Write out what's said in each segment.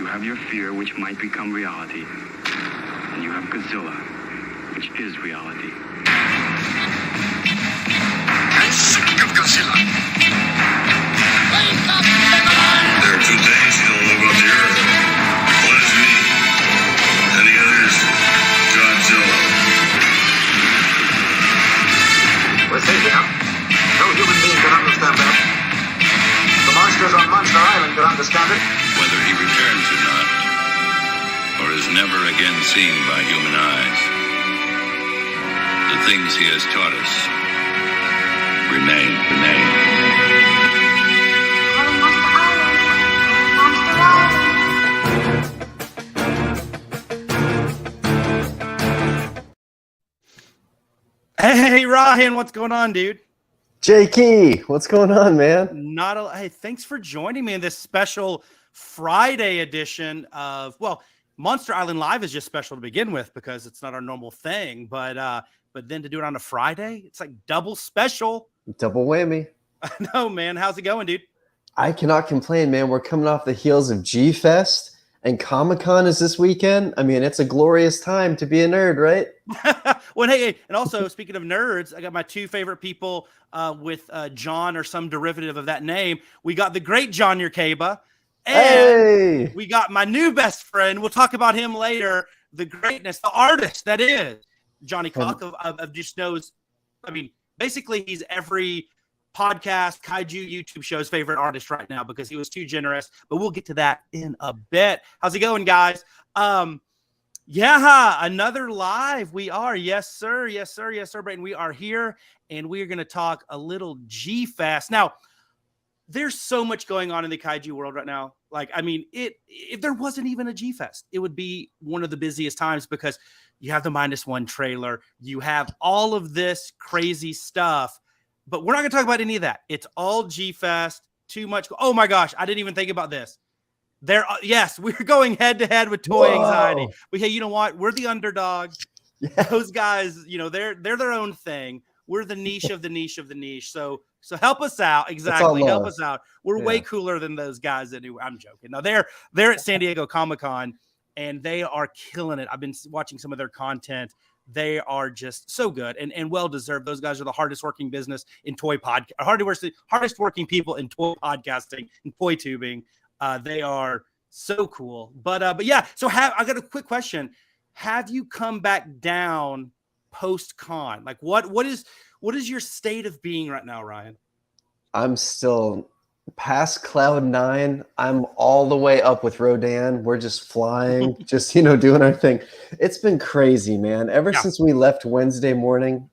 You have your fear, which might become reality. And you have Godzilla, which is reality. I'm sick of Godzilla. Wake up, everyone! There are two things you don't know about the Earth. One is me, and the other is Godzilla. We're safe now. No human being can understand that. The monsters on Monster Island can understand it. Whether he returns or not, or is never again seen by human eyes, the things he has taught us remain. All Monster Island. Monster Island. Hey, Ryan, what's going on, dude? Jakey, what's going on, man? Hey, thanks for joining me in this special Friday edition of, well, Monster Island Live is just special to begin with because it's not our normal thing, but then to do it on a Friday, it's like double special. Double whammy. I know, man. How's it going, dude? I cannot complain, man. We're coming off the heels of G-Fest, and Comic-Con is this weekend. I mean, it's a glorious time to be a nerd, right? Well, hey, and also speaking of nerds, I got my two favorite people with John or some derivative of that name. We got the great John Yerkeba, and we got my new best friend. We'll talk about him later. The greatness, the artist that is Johnny Cock of just knows. I mean, basically, he's every podcast, kaiju, YouTube show's favorite artist right now because he was too generous. But we'll get to that in a bit. How's it going, guys? Yeah, another live. We are. Yes, sir. Yes, sir. Yes, sir. Brayden, we are here, and we are going to talk a little G-Fest. Now, there's so much going on in the kaiju world right now. Like, I mean, if there wasn't even a G-Fest, it would be one of the busiest times because you have the -1 trailer. You have all of this crazy stuff. But we're not going to talk about any of that. It's all G-Fest. Too much. Oh, my gosh. I didn't even think about this. Yes, we're going head-to-head with Toy Anxiety. But hey, you know what? We're the underdog. Yeah. Those guys, you know, they're their own thing. We're the niche of the niche of the niche. So help us out. Exactly. Help us out. We're way cooler than those guys anyway. I'm joking. Now, they're at San Diego Comic-Con, and they are killing it. I've been watching some of their content. They are just so good and well-deserved. Those guys are the hardest working business in toy podcast, hardest working people in toy podcasting and toy tubing. They are so cool. But yeah, so I got a quick question. Have you come back down post-con? Like what is your state of being right now, Ryan? I'm still past cloud 9. I'm all the way up with Rodan. We're just flying, just, doing our thing. It's been crazy, man. Ever since we left Wednesday morning,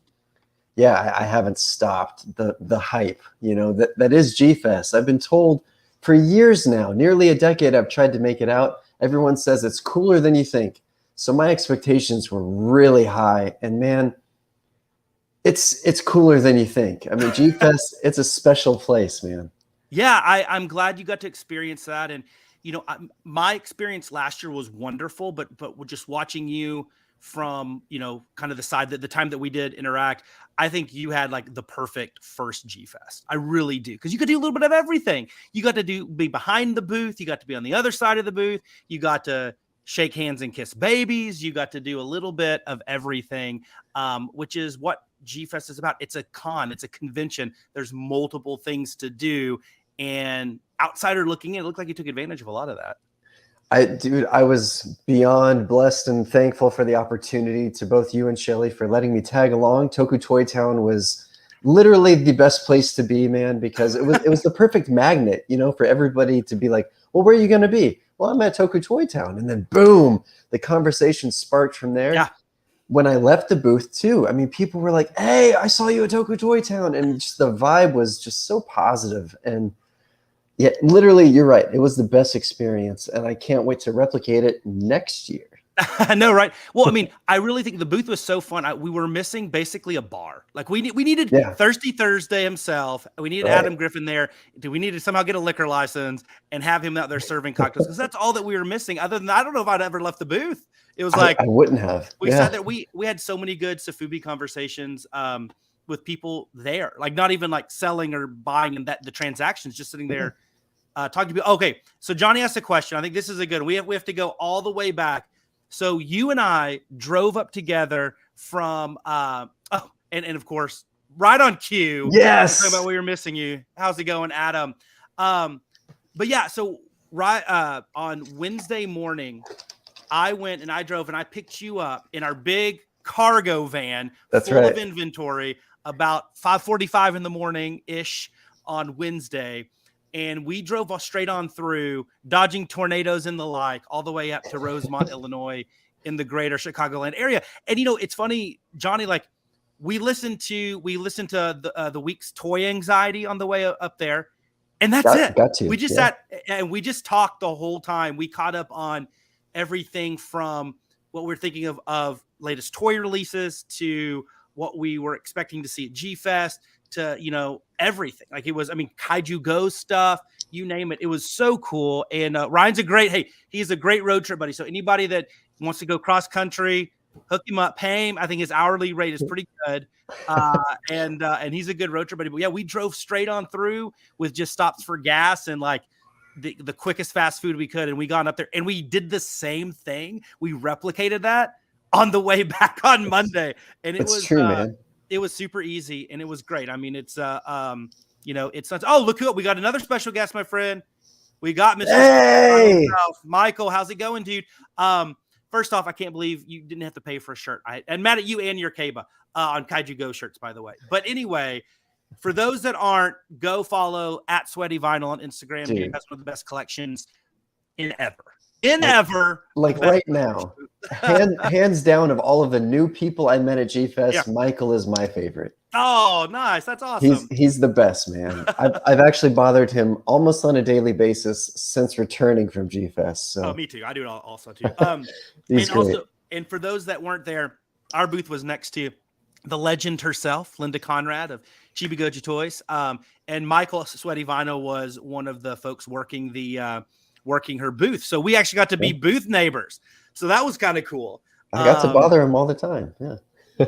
I haven't stopped the hype, that is G-Fest. I've been told for years now, nearly a decade, I've tried to make it out. Everyone says it's cooler than you think. So my expectations were really high, and man, it's cooler than you think. I mean, G-Fest, it's a special place, man. Yeah, I'm glad you got to experience that. And, my experience last year was wonderful, but just watching you from, kind of the side that the time that we did interact, I think you had like the perfect first G-Fest. I really do. Because you could do a little bit of everything. You got to be behind the booth. You got to be on the other side of the booth. You got to shake hands and kiss babies. You got to do a little bit of everything, which is what G-Fest is about. It's a con. It's a convention. There's multiple things to do. And outsider looking in, it looked like you took advantage of a lot of that. I was beyond blessed and thankful for the opportunity to both you and Shelly for letting me tag along. Toku Toy Town was literally the best place to be, man, because it was the perfect magnet, for everybody to be like, well, where are you going to be? Well, I'm at Toku Toy Town. And then boom, the conversation sparked from there. Yeah. When I left the booth too, I mean, people were like, hey, I saw you at Toku Toy Town. And just the vibe was just so positive. And yeah, literally, you're right. It was the best experience, and I can't wait to replicate it next year. I know, right? Well, I mean, I really think the booth was so fun. We were missing basically a bar. Like we needed Thirsty Thursday himself. We needed Adam Griffin there. We needed to somehow get a liquor license and have him out there serving cocktails because that's all that we were missing. Other than I don't know if I'd ever left the booth. It was like I wouldn't have. We sat there. We had so many good Safubi conversations with people there. Like not even like selling or buying and that the transactions, just sitting there. talk to people. Okay, so Johnny asked a question. I think this is a good. We have to go all the way back. So you and I drove up together from and of course right on cue. Yes. Talking about we were missing you. How's it going, Adam? But yeah, so right on Wednesday morning, I went and I drove and I picked you up in our big cargo van full of inventory about 5:45 in the morning ish on Wednesday. And we drove straight on through, dodging tornadoes and the like, all the way up to Rosemont, Illinois, in the greater Chicagoland area. And it's funny, Johnny, like we listened to the week's toy anxiety on the way up there, and that's it. Got to. We just sat and we just talked the whole time. We caught up on everything from what we're thinking of latest toy releases to what we were expecting to see at G-Fest to, everything. Like it was, Kaiju Go stuff, you name it. It was so cool. And Ryan's he's a great road trip buddy. So anybody that wants to go cross country, hook him up, pay him. I think his hourly rate is pretty good. And he's a good road trip buddy. But yeah, we drove straight on through with just stops for gas and like the quickest fast food we could. And we got up there and we did the same thing. We replicated that on the way back on Monday. And it was true, man. It was super easy and it was great. It's it's not. Oh, look who we got, another special guest, my friend. We got Mr. Michael. How's it going, dude? First off, I can't believe you didn't have to pay for a shirt. And mad at you and your Kaba on Kaiju Go shirts, by the way. But anyway, for those that aren't, go follow at Sweaty Vinyl on Instagram. Dude. He has one of the best collections in ever. Like right now, hands down, of all of the new people I met at G-Fest, Michael is my favorite. Oh, nice. That's awesome. He's the best, man. I've actually bothered him almost on a daily basis since returning from G-Fest. So. Oh, me too. I do it also too. He's great. And for those that weren't there, our booth was next to the legend herself, Linda Conrad of Chibi Goju Toys. And Michael Sweaty Vinyl was one of the folks working her booth. So we actually got to be booth neighbors. So that was kind of cool. I got to bother him all the time. Yeah.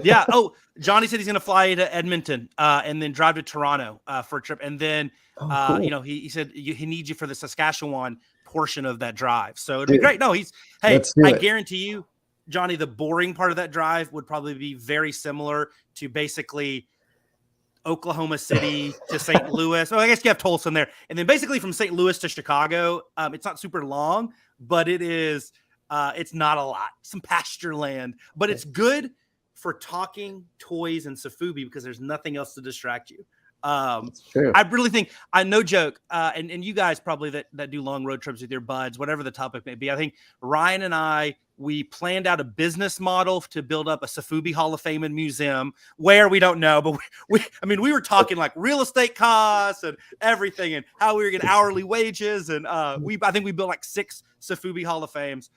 Yeah. Oh, Johnny said he's going to fly to Edmonton and then drive to Toronto for a trip. And then, cool. He said he needs you for the Saskatchewan portion of that drive. So it'd be great. No, I guarantee you, Johnny, the boring part of that drive would probably be very similar to basically Oklahoma City to St. Louis. Oh, I guess you have Tulsa in there. And then basically from St. Louis to Chicago, it's not super long, but it is, it's not a lot. Some pasture land, but it's good for talking toys and Safubi because there's nothing else to distract you. I really think, no joke, and you guys probably that do long road trips with your buds, whatever the topic may be. I think Ryan and we planned out a business model to build up a Safubi Hall of Fame and museum where we don't know, but we were talking like real estate costs and everything and how we were getting hourly wages. And I think we built like 6 Safubi Hall of Fames.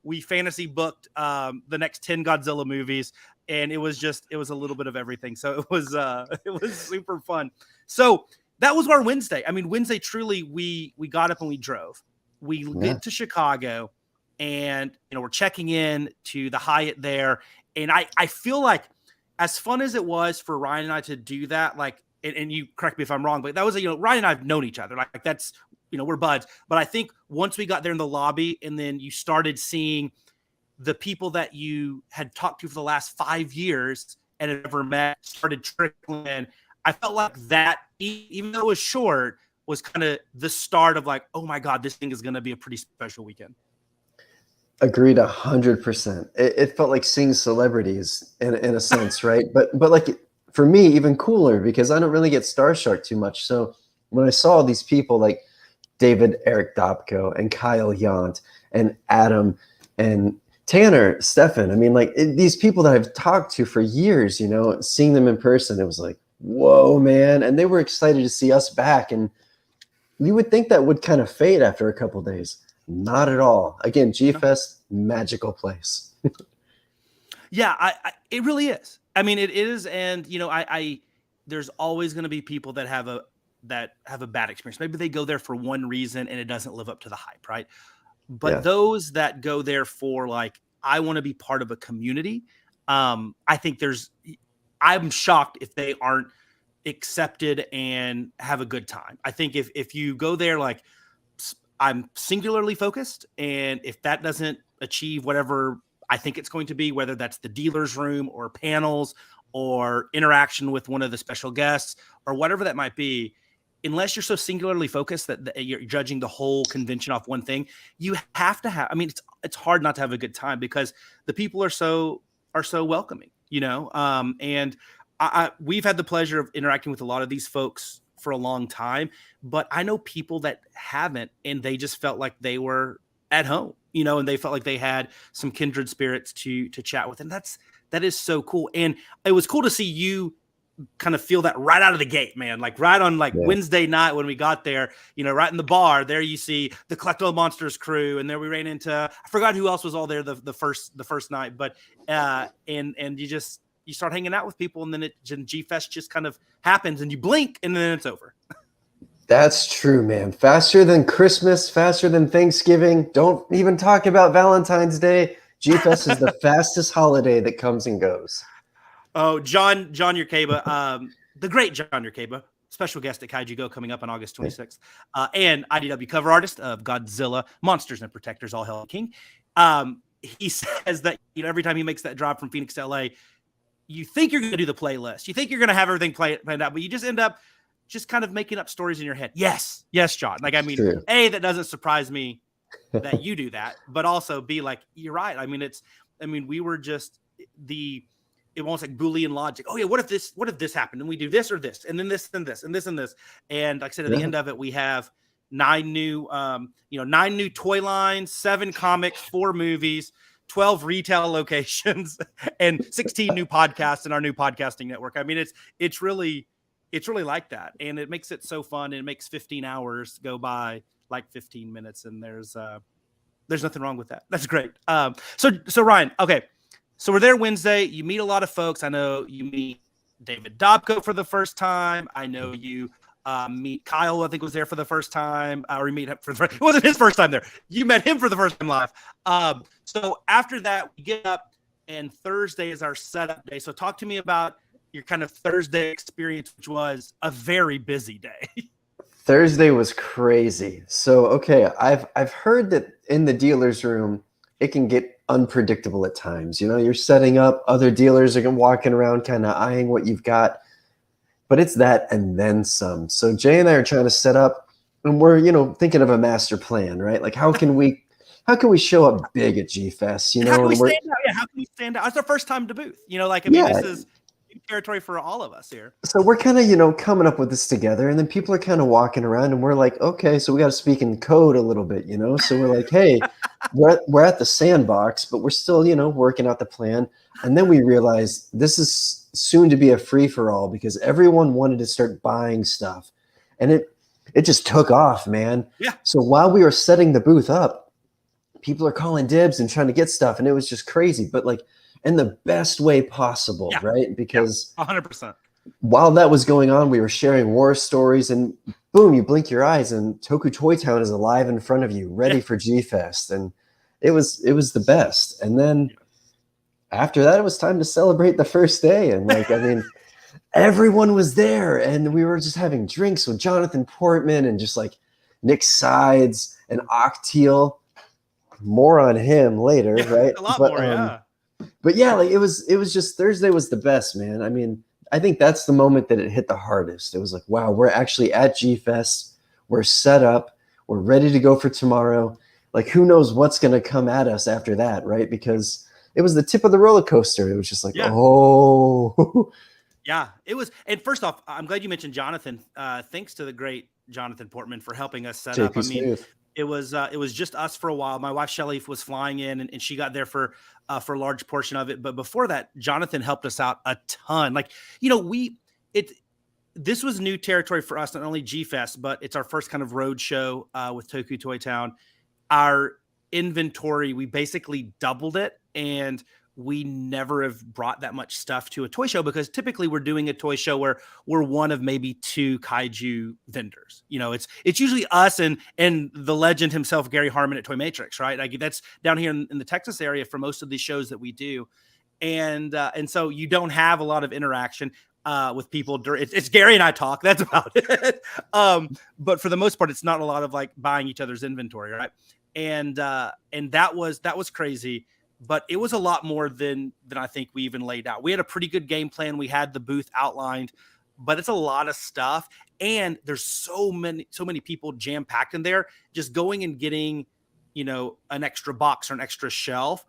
We fantasy booked the next 10 Godzilla movies, and it was a little bit of everything. So it was super fun. So that was our Wednesday. Wednesday, truly, we got up and we drove. We get to Chicago, and we're checking in to the Hyatt there. And I feel like, as fun as it was for Ryan and I to do that, like, and you correct me if I'm wrong, but that was Ryan and I have known each other. Like that's, we're buds. But I think once we got there in the lobby and then you started seeing the people that you had talked to for the last 5 years and had never met started trickling in, I felt like that, even though it was short, was kind of the start of like, oh my God, this thing is going to be a pretty special weekend. Agreed 100%. It felt like seeing celebrities in a sense, right? But like for me, even cooler because I don't really get starstruck too much. So when I saw these people like David Eric Dobko and Kyle Yount and Adam and Tanner, Stefan, these people that I've talked to for years, seeing them in person, it was like, whoa, man. And they were excited to see us back. And you would think that would kind of fade after a couple of days. Not at all. Again, G-Fest, magical place. Yeah, it really is. It is. And, there's always going to be people that have a bad experience. Maybe they go there for one reason and it doesn't live up to the hype, right? But those that go there for like, I want to be part of a community. I think I'm shocked if they aren't accepted and have a good time. I think if you go there like I'm singularly focused, and if that doesn't achieve whatever I think it's going to be, whether that's the dealer's room or panels or interaction with one of the special guests or whatever that might be, unless you're so singularly focused that you're judging the whole convention off one thing, you have to have, I mean, it's hard not to have a good time because the people are so welcoming, and we've had the pleasure of interacting with a lot of these folks for a long time, but I know people that haven't, and they just felt like they were at home, and they felt like they had some kindred spirits to chat with. And that is so cool. And it was cool to see you kind of feel that right out of the gate, man. Like right on Wednesday night when we got there, right in the bar there, you see the Collect All Monsters crew. And there we ran into, I forgot who else was all there the first night, but, and you start hanging out with people, and then G-Fest just kind of happens, and you blink and then it's over. That's true, man. Faster than Christmas, faster than Thanksgiving. Don't even talk about Valentine's Day. G-Fest is the fastest holiday that comes and goes. Oh, John Yerkeba, the great John Yerkeba, special guest at Kaiju Go coming up on August 26th, and IDW cover artist of Godzilla, Monsters and Protectors, All Hail King. He says that every time he makes that drive from Phoenix to LA, you think you're going to do the playlist. You think you're going to have everything planned out, but you just end up just kind of making up stories in your head. Yes, John. Like, I mean, true. A, that doesn't surprise me that you do that, but also B, like, you're right. I mean, we were just it won't like Boolean logic. Oh yeah, what if this happened and we do this or this, and then this and this and this and this. And like I said, at the end of it, we have 9 new toy lines, 7 comics, 4 movies, 12 retail locations, and 16 new podcasts in our new podcasting network. I mean, it's really like that. And it makes it so fun. And it makes 15 hours go by like 15 minutes. And there's nothing wrong with that. That's great. So Ryan, okay. So we're there Wednesday. You meet a lot of folks. I know you meet David Dobko for the first time. I know you meet Kyle, I think was there for the first time, or you meet him it wasn't his first time there. You met him for the first time live. So after that, we get up, and Thursday is our setup day. So talk to me about your kind of Thursday experience, which was a very busy day. Thursday was crazy. So, okay, I've heard that in the dealer's room, it can get unpredictable at times. You're setting up, other dealers are walking around kind of eyeing what you've got. But it's that and then some. So Jay and I are trying to set up, and we're, thinking of a master plan, right? Like how can we show up big at G-Fest? How can we stand out? Yeah, how can we stand out? It's our first time to booth. This is new territory for all of us here. So we're kind of, coming up with this together, and then people are kind of walking around, and we're like, okay, so we got to speak in code a little bit, So we're like, hey, we're at the sandbox, but we're still, working out the plan. And then we realized this is soon to be a free-for-all because everyone wanted to start buying stuff, and it just took off, man. Yeah. So while we were setting the booth up, people are calling dibs and trying to get stuff, and it was just crazy, but like in the best way possible, right? Because 100%. While that was going on, we were sharing war stories, and boom, you blink your eyes, and Toku Toy Town is alive in front of you, ready for G-Fest, and it was the best. And then after that, it was time to celebrate the first day. And everyone was there, and we were just having drinks with Jonathan Portman and just like Nick Sides and Octeal. More on him later, right? A lot more, yeah. But yeah, like it was just Thursday was the best, man. I mean, I think that's the moment that it hit the hardest. It was like, wow, we're actually at G-Fest. We're set up. We're ready to go for tomorrow. Like, who knows what's going to come at us after that, right? Because it was the tip of the roller coaster. It was just like, oh. Yeah, it was. And first off, I'm glad you mentioned Jonathan. Thanks to the great Jonathan Portman for helping us set up. I mean, it was just us for a while. My wife Shelly was flying in, and she got there for a large portion of it. But before that, Jonathan helped us out a ton. Like, this was new territory for us, not only G-Fest, but it's our first kind of road show with Toku Toy Town. Our inventory, we basically doubled it, and we never have brought that much stuff to a toy show because typically we're doing a toy show where we're one of maybe 2 kaiju vendors. It's usually us and the legend himself, Gary Harmon at Toy Matrix, right? Like that's down here in the Texas area for most of these shows that we do. And so you don't have a lot of interaction. with people during it's Gary and I talk. That's about it. But for the most part, it's not a lot of like buying each other's inventory, right? And that was crazy, but it was a lot more than I think we even laid out. We had a pretty good game plan. We had the booth outlined, but it's a lot of stuff, and there's so many people jam packed in there. Just going and getting, an extra box or an extra shelf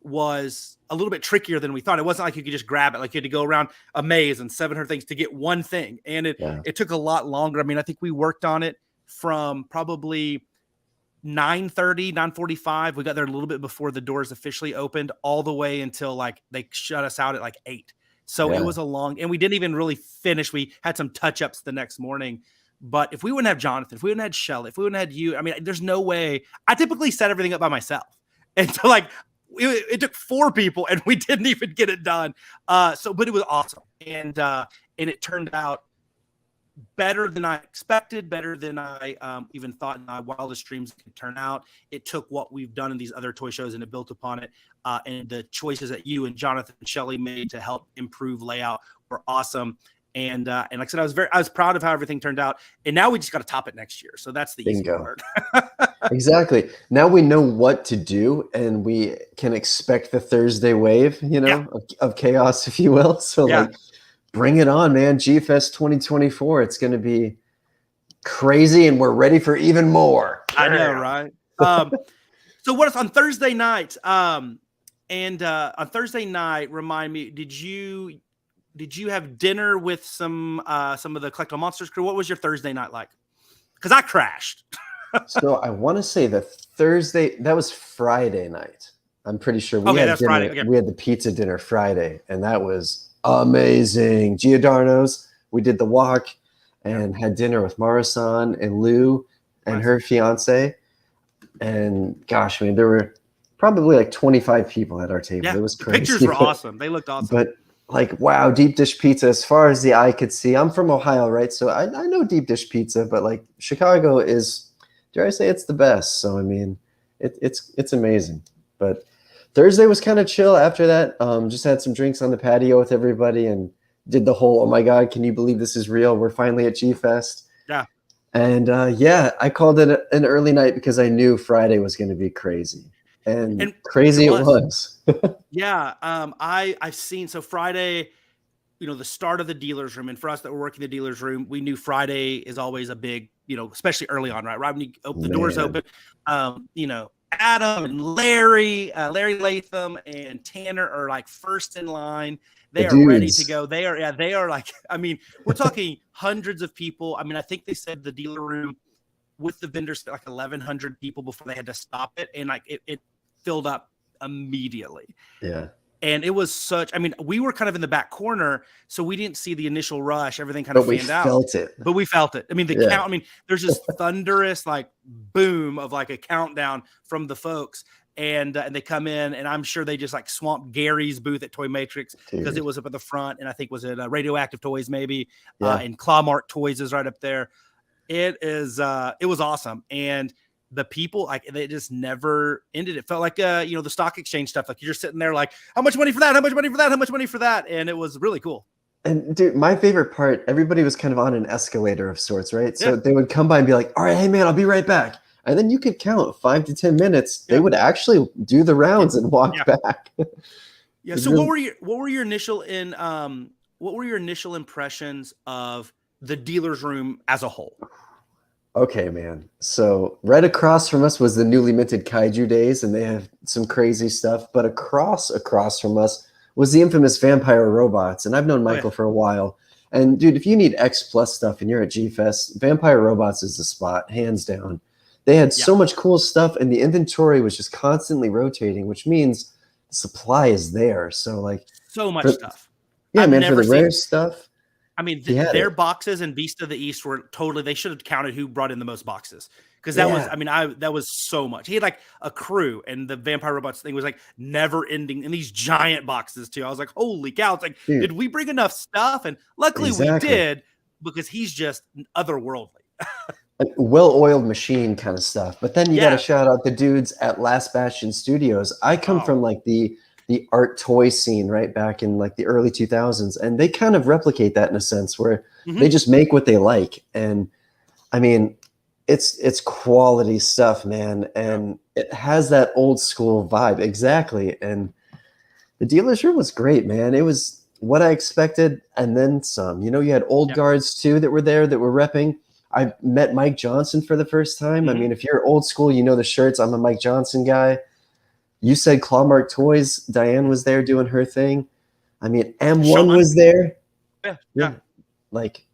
was a little bit trickier than we thought. It wasn't like you could just grab it. Like you had to go around a maze and 700 things to get one thing. And it took a lot longer. I mean, I think we worked on it from probably 9:30, 9:45. We got there a little bit before the doors officially opened, all the way until like they shut us out at like 8. So it was a long, and we didn't even really finish. We had some touch-ups the next morning. But if we wouldn't have Jonathan, if we wouldn't have Shelly, if we wouldn't have you, I mean, there's no way. I typically set everything up by myself. And so like, it took 4 people and we didn't even get it done. But it was awesome. And it turned out better than I expected, better than I even thought in my wildest dreams could turn out. It took what we've done in these other toy shows and it built upon it. And the choices that you and Jonathan and Shelly made to help improve layout were awesome. And like I said, I was proud of how everything turned out. And now we just got to top it next year. So that's the easy part. Exactly. Now we know what to do, and we can expect the Thursday wave, of chaos, if you will. So like, bring it on, man. GFest 2024. It's going to be crazy, and we're ready for even more. I know, right? So what is on Thursday night? On Thursday night, remind me, did you have dinner with some of the Collect All Monsters crew? What was your Thursday night like? Because I crashed. So I want to say that was Friday night. I'm pretty sure we had dinner. Friday. Okay. We had the pizza dinner Friday, and that was amazing. Giordano's. We did the walk and had dinner with Mara-san and Lou and her fiance. And gosh, I mean, there were probably like 25 people at our table. Yeah. It was crazy. Pictures were awesome. They looked awesome. But like, wow, deep dish pizza, as far as the eye could see. I'm from Ohio, right? So I know deep dish pizza, but like Chicago is, dare I say, it's the best. So I mean, it's amazing. But Thursday was kind of chill after that. Just had some drinks on the patio with everybody and did the whole, oh my God, can you believe this is real? We're finally at G-Fest. Yeah. And I called it an early night because I knew Friday was going to be crazy. And crazy it was. Yeah. I've seen, so Friday, the start of the dealer's room, and for us that were working the dealer's room, we knew Friday is always a big, especially early on, right? Right when you open the doors open, Adam and Larry Latham and Tanner are like first in line. They are ready to go. They are like, I mean, we're talking hundreds of people. I mean, I think they said the dealer room with the vendors like 1,100 people before they had to stop it. And like it filled up immediately. Yeah. And it was we were kind of in the back corner, so we didn't see the initial rush. Everything kind of fanned out. But we felt it. I mean, count, there's this thunderous like boom of like a countdown from the folks. And they come in, and I'm sure they just like swamped Gary's booth at Toy Matrix because it was up at the front. And I think was it Radioactive Toys maybe, and Clawmark Toys is right up there. It was awesome. And the people, like, they just never ended. It felt like the stock exchange stuff. Like you're just sitting there like, how much money for that? How much money for that? How much money for that? And it was really cool. And dude, my favorite part, everybody was kind of on an escalator of sorts, right? So they would come by and be like, all right, hey man, I'll be right back. And then you could count 5 to 10 minutes. They would actually do the rounds and walk back. Yeah. So what were your initial impressions of the dealer's room as a whole? Okay, man. So right across from us was the newly minted Kaiju Days, and they have some crazy stuff. But across from us was the infamous Vampire Robots. And I've known Michael for a while. And dude, if you need X Plus stuff and you're at G-Fest, Vampire Robots is the spot, hands down. They had so much cool stuff, and the inventory was just constantly rotating, which means the supply is there. So like so much stuff. Yeah, man, for the rare stuff. I mean, their boxes and Beast of the East were totally, they should have counted who brought in the most boxes. Because that that was so much. He had like a crew, and the Vampire Robots thing was like never ending in these giant boxes too. I was like, holy cow. It's like, did we bring enough stuff? And luckily we did, because he's just otherworldly. Like well-oiled machine kind of stuff. But then you got to shout out the dudes at Last Bastion Studios. I come from like the the art toy scene right back in like the early 2000s, and they kind of replicate that in a sense where they just make what they like. And I mean, it's quality stuff, man, and it has that old school vibe. Exactly. And the dealer's room was great, man. It was what I expected and then some. You know, you had old guards too that were there that were repping. I met Mike Johnson for the first time. I mean, if you're old school, you know the shirts. I'm a Mike Johnson guy. You said Clawmark Toys. Diane was there doing her thing. I mean, M1 Sean was there. Yeah. Like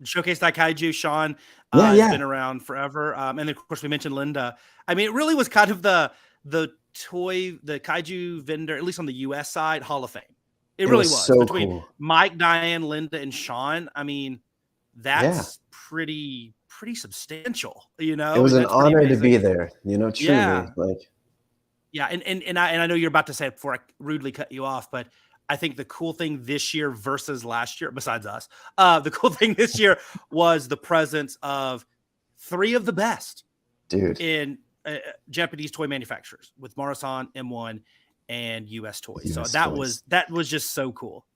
Showcase That Kaiju, Sean has been around forever. And then, of course, we mentioned Linda. I mean, it really was kind of the Kaiju vendor, at least on the U.S. side, Hall of Fame. It really was. So between cool. Mike, Diane, Linda, and Sean. I mean, that's pretty substantial, you know? It was an honor to be there, you know, truly. And I know you're about to say it before I rudely cut you off, but I think the cool thing this year versus last year, besides us, the cool thing this year was the presence of 3 of the best in Japanese toy manufacturers with Marasan, M1, and US Toys. So that was just so cool.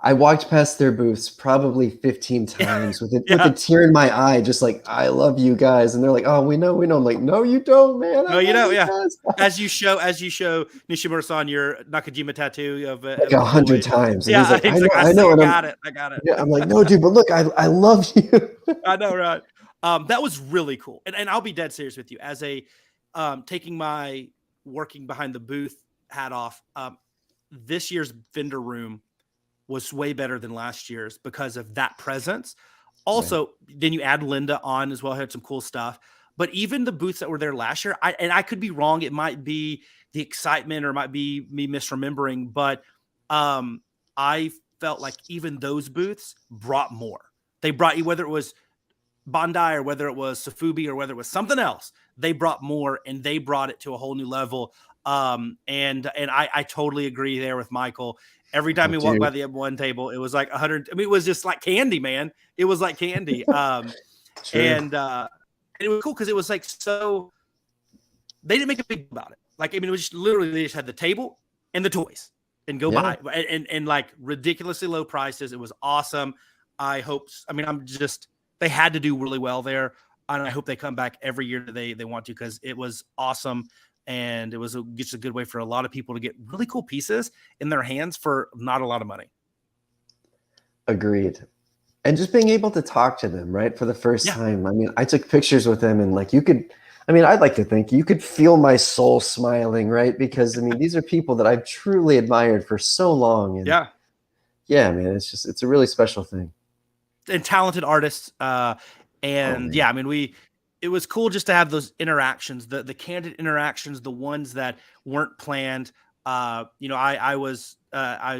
I walked past their booths probably 15 times with a tear in my eye, just like, I love you guys. And they're like, oh, we know. I'm like, no, you don't, man. No, you don't. Yeah. As you show Nishimura-san your Nakajima tattoo of like 100 times. And yeah. He's like, I know. I got it. Yeah, I'm like, no, dude, but look, I love you. I know. Right. That was really cool. And I'll be dead serious with you as a, taking my working behind the booth hat off. This year's vendor room was way better than last year's because of that presence. Also, then you add Linda on as well, had some cool stuff. But even the booths that were there last year, I could be wrong. It might be the excitement or it might be me misremembering, but I felt like even those booths brought more. They brought you, whether it was Bandai or whether it was Safubi or whether it was something else, they brought more and they brought it to a whole new level. And I totally agree there with Michael. Every time we walked by the M1 table, it was like 100. I mean, it was just like candy, man. It was like candy. And it was cool because it was like so. They didn't make a big deal about it. Like, I mean, it was just literally they just had the table and the toys and go buy and like ridiculously low prices. It was awesome. I'm just they had to do really well there, and I hope they come back every year that they want to because it was awesome. And it was just a good way for a lot of people to get really cool pieces in their hands for not a lot of money. Agreed. And just being able to talk to them, right, for the first time. I mean, I took pictures with them and like I'd like to think you could feel my soul smiling, right? Because I mean, these are people that I've truly admired for so long. And man, it's a really special thing. And talented artists. It was cool just to have those interactions, the candid interactions, the ones that weren't planned. I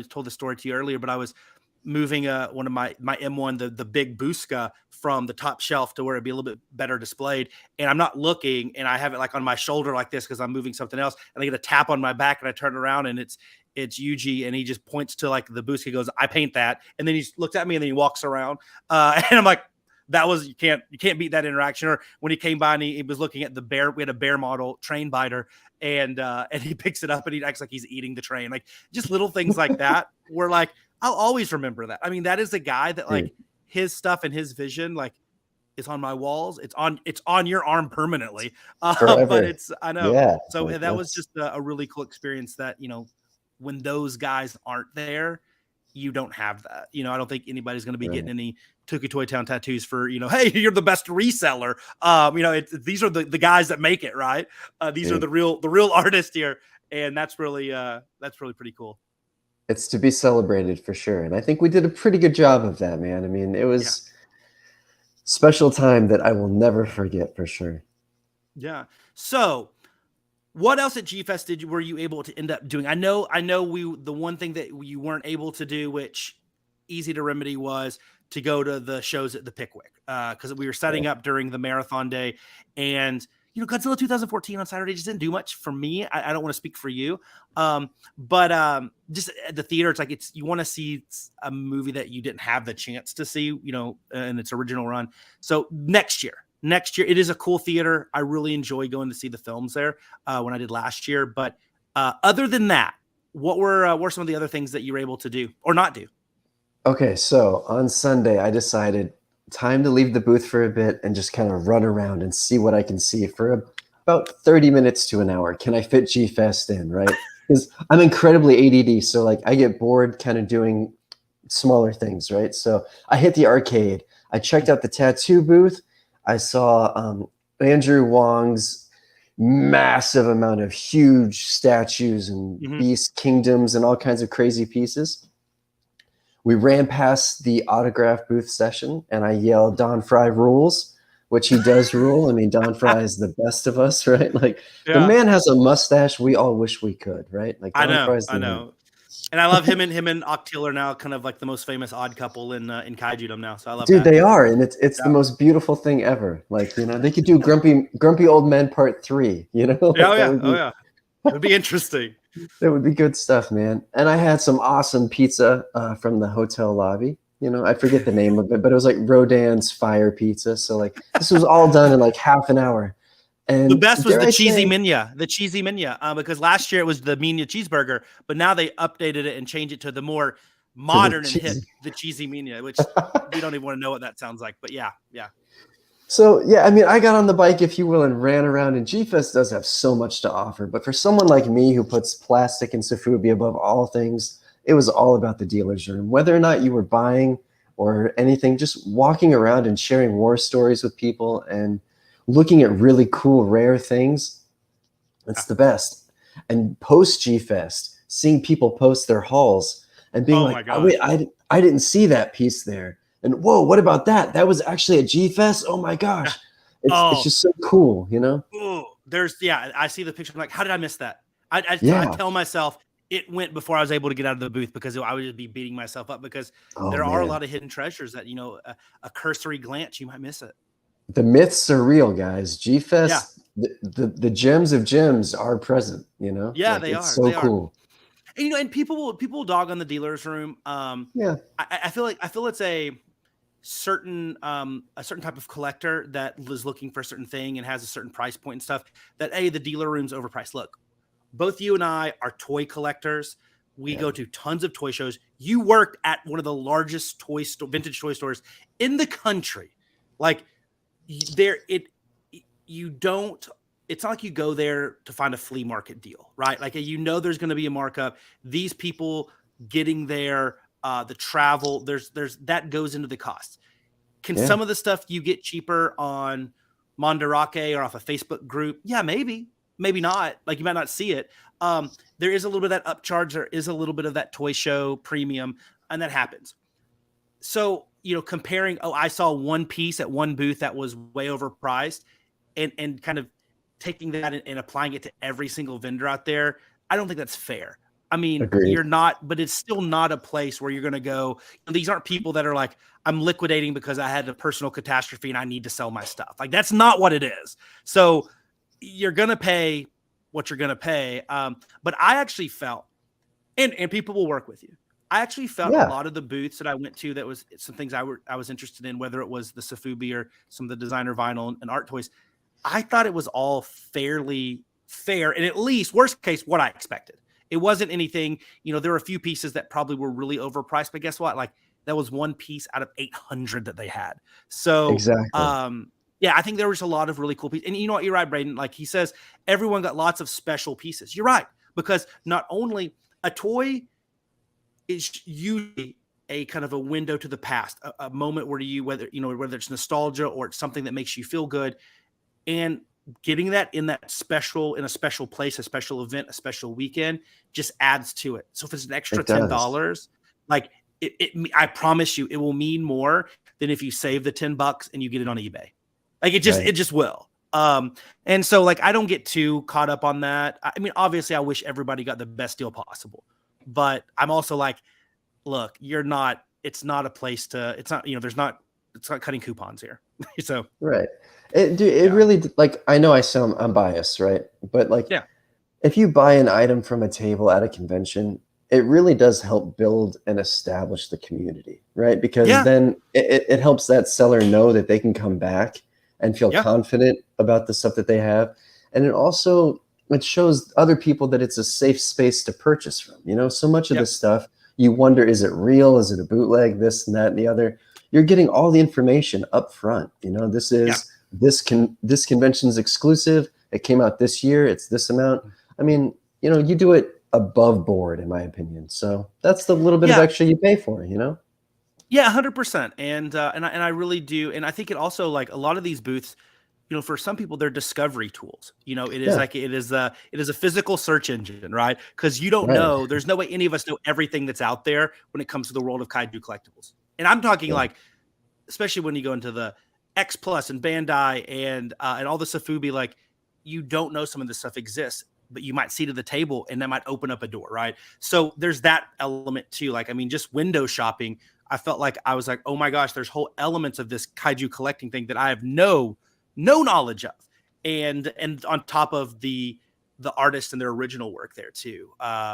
told the story to you earlier, but I was moving one of my M1, the big Busca from the top shelf to where it'd be a little bit better displayed. And I'm not looking and I have it like on my shoulder like this because I'm moving something else. And I get a tap on my back and I turn around and it's Yuji and he just points to like the Busca, goes, I paint that. And then he looks at me and then he walks around. And I'm like, that was you can't beat that interaction. Or when he came by and he was looking at the bear, we had a bear model train biter, and he picks it up and he acts like he's eating the train. Like just little things like that. We're like, I'll always remember that. I mean, that is a guy that like his stuff and his vision like is on my walls. It's on your arm permanently. But I know. Yeah, so that was just a really cool experience. That when those guys aren't there, you don't have that. I don't think anybody's going to be getting any Tokyo Toy Town tattoos for, hey, you're the best reseller. These are the guys that make it, right? These are the real artists here. And that's really pretty cool. It's to be celebrated for sure. And I think we did a pretty good job of that, man. I mean, it was special time that I will never forget for sure. Yeah. So what else at G-Fest were you able to end up doing? I know the one thing that you weren't able to do, which easy to remedy, was to go to the shows at the Pickwick because we were setting up during the marathon day. And, Godzilla 2014 on Saturday just didn't do much for me. I don't want to speak for you. But just at the theater, it's like you want to see a movie that you didn't have the chance to see, in its original run. So next year, it is a cool theater. I really enjoy going to see the films there when I did last year. But other than that, what were some of the other things that you were able to do or not do? Okay, so on Sunday, I decided time to leave the booth for a bit and just kind of run around and see what I can see for about 30 minutes to an hour. Can I fit G-Fest in, right? Because I'm incredibly ADD, so like I get bored kind of doing smaller things, right? So I hit the arcade. I checked out the tattoo booth. I saw Andrew Wong's massive amount of huge statues and beast kingdoms and all kinds of crazy pieces. We ran past the autograph booth session and I yelled, Don Fry rules, which he does rule. I mean, Don Fry is the best of us, right? Like the man has a mustache we all wish we could, right? Like Don Fry's the man. And I love him and Octil are now kind of like the most famous odd couple in Kaiju-dom now. So I love Dude, they are, and it's the most beautiful thing ever. Like, you know, they could do Grumpy Old Men Part 3, you know? Like, it would be interesting. That would be good stuff, man. And I had some awesome pizza from the hotel lobby. You know, I forget the name of it, but it was like Rodan's Fire Pizza. So like this was all done in like half an hour. And the best was the cheesy minya, because last year it was the minya cheeseburger, but now they updated it and changed it to the more modern and hip, the cheesy minya, which we don't even want to know what that sounds like. But yeah. So, yeah, I mean, I got on the bike, if you will, and ran around, and G-Fest does have so much to offer. But for someone like me who puts plastic and Sofubi above all things, it was all about the dealer's room. Whether or not you were buying or anything, just walking around and sharing war stories with people and looking at really cool, rare things, it's the best. And post G-Fest, seeing people post their hauls and being like, oh, wait, I didn't see that piece there. And whoa, what about that? That was actually a G-Fest? Oh my gosh. It's just so cool, you know? I see the picture. I'm like, how did I miss that? I tell myself it went before I was able to get out of the booth because I would just be beating myself up because there are a lot of hidden treasures that, you know, a cursory glance, you might miss it. The myths are real, guys. G-Fest, the gems of gems are present, you know? Yeah, like, they are. It's so cool. And, you know, and people will dog on the dealer's room. I feel it's a certain type of collector that is looking for a certain thing and has a certain price point and stuff that the dealer room's overpriced. Look, both you and I are toy collectors. We go to tons of toy shows. You worked at one of the largest vintage toy stores in the country. Like it's not like you go there to find a flea market deal, right? Like, you know, there's going to be a markup. These people getting there, the travel, there's that goes into the cost. Can some of the stuff you get cheaper on Mandarake or off a Facebook group? Yeah, maybe not. Like, you might not see it. There is a little bit of that upcharge. There is a little bit of that toy show premium, and that happens. So, you know, comparing, I saw one piece at one booth that was way overpriced and kind of taking that and applying it to every single vendor out there. I don't think that's fair. I mean, You're not, but it's still not a place where you're going to go. These aren't people that are like, I'm liquidating because I had a personal catastrophe and I need to sell my stuff. Like, that's not what it is. So you're going to pay what you're going to pay. But I actually felt, and people will work with you. I actually felt a lot of the booths that I went to, that was some things I was interested in, whether it was the Sofubi or some of the designer vinyl and art toys. I thought it was all fairly fair. And at least worst case, what I expected. It wasn't anything, you know, there were a few pieces that probably were really overpriced, but guess what? Like, that was one piece out of 800 that they had. So, exactly. I think there was a lot of really cool pieces. And you know what? You're right, Braden. Like he says, everyone got lots of special pieces. You're right. Because not only a toy is usually a kind of a window to the past, a moment where whether it's nostalgia or it's something that makes you feel good, and getting that in a special place, a special event, a special weekend just adds to it. So if it's an extra $10, like I promise you, it will mean more than if you save the $10 and you get it on eBay. Like it just will. And so like, I don't get too caught up on that. I mean, obviously I wish everybody got the best deal possible, but I'm also like, look, it's not a place to, it's not cutting coupons here. So, right. It really, like, I know I'm biased, right? But like, if you buy an item from a table at a convention, it really does help build and establish the community, right? Because then it helps that seller know that they can come back and feel confident about the stuff that they have. And it also, it shows other people that it's a safe space to purchase from. You know, so much of Yep. this stuff, you wonder, is it real? Is it a bootleg? This and that and the other. You're getting all the information up front. You know, this is this convention's exclusive. It came out this year. It's this amount. I mean, you know, you do it above board, in my opinion. So that's the little bit of extra you pay for, you know? Yeah, 100%. And I really do. And I think it also, like, a lot of these booths, you know, for some people, they're discovery tools. You know, it is like it is a physical search engine, right? Because you don't know, there's no way any of us know everything that's out there when it comes to the world of kaiju collectibles. And I'm talking like, especially when you go into the X Plus and Bandai and all the Safubi, like, you don't know some of this stuff exists, but you might see to the table and that might open up a door, right? So there's that element too. Like, I mean, just window shopping, I felt like I was like, oh my gosh, there's whole elements of this kaiju collecting thing that I have no knowledge of. And on top of the artists and their original work there too.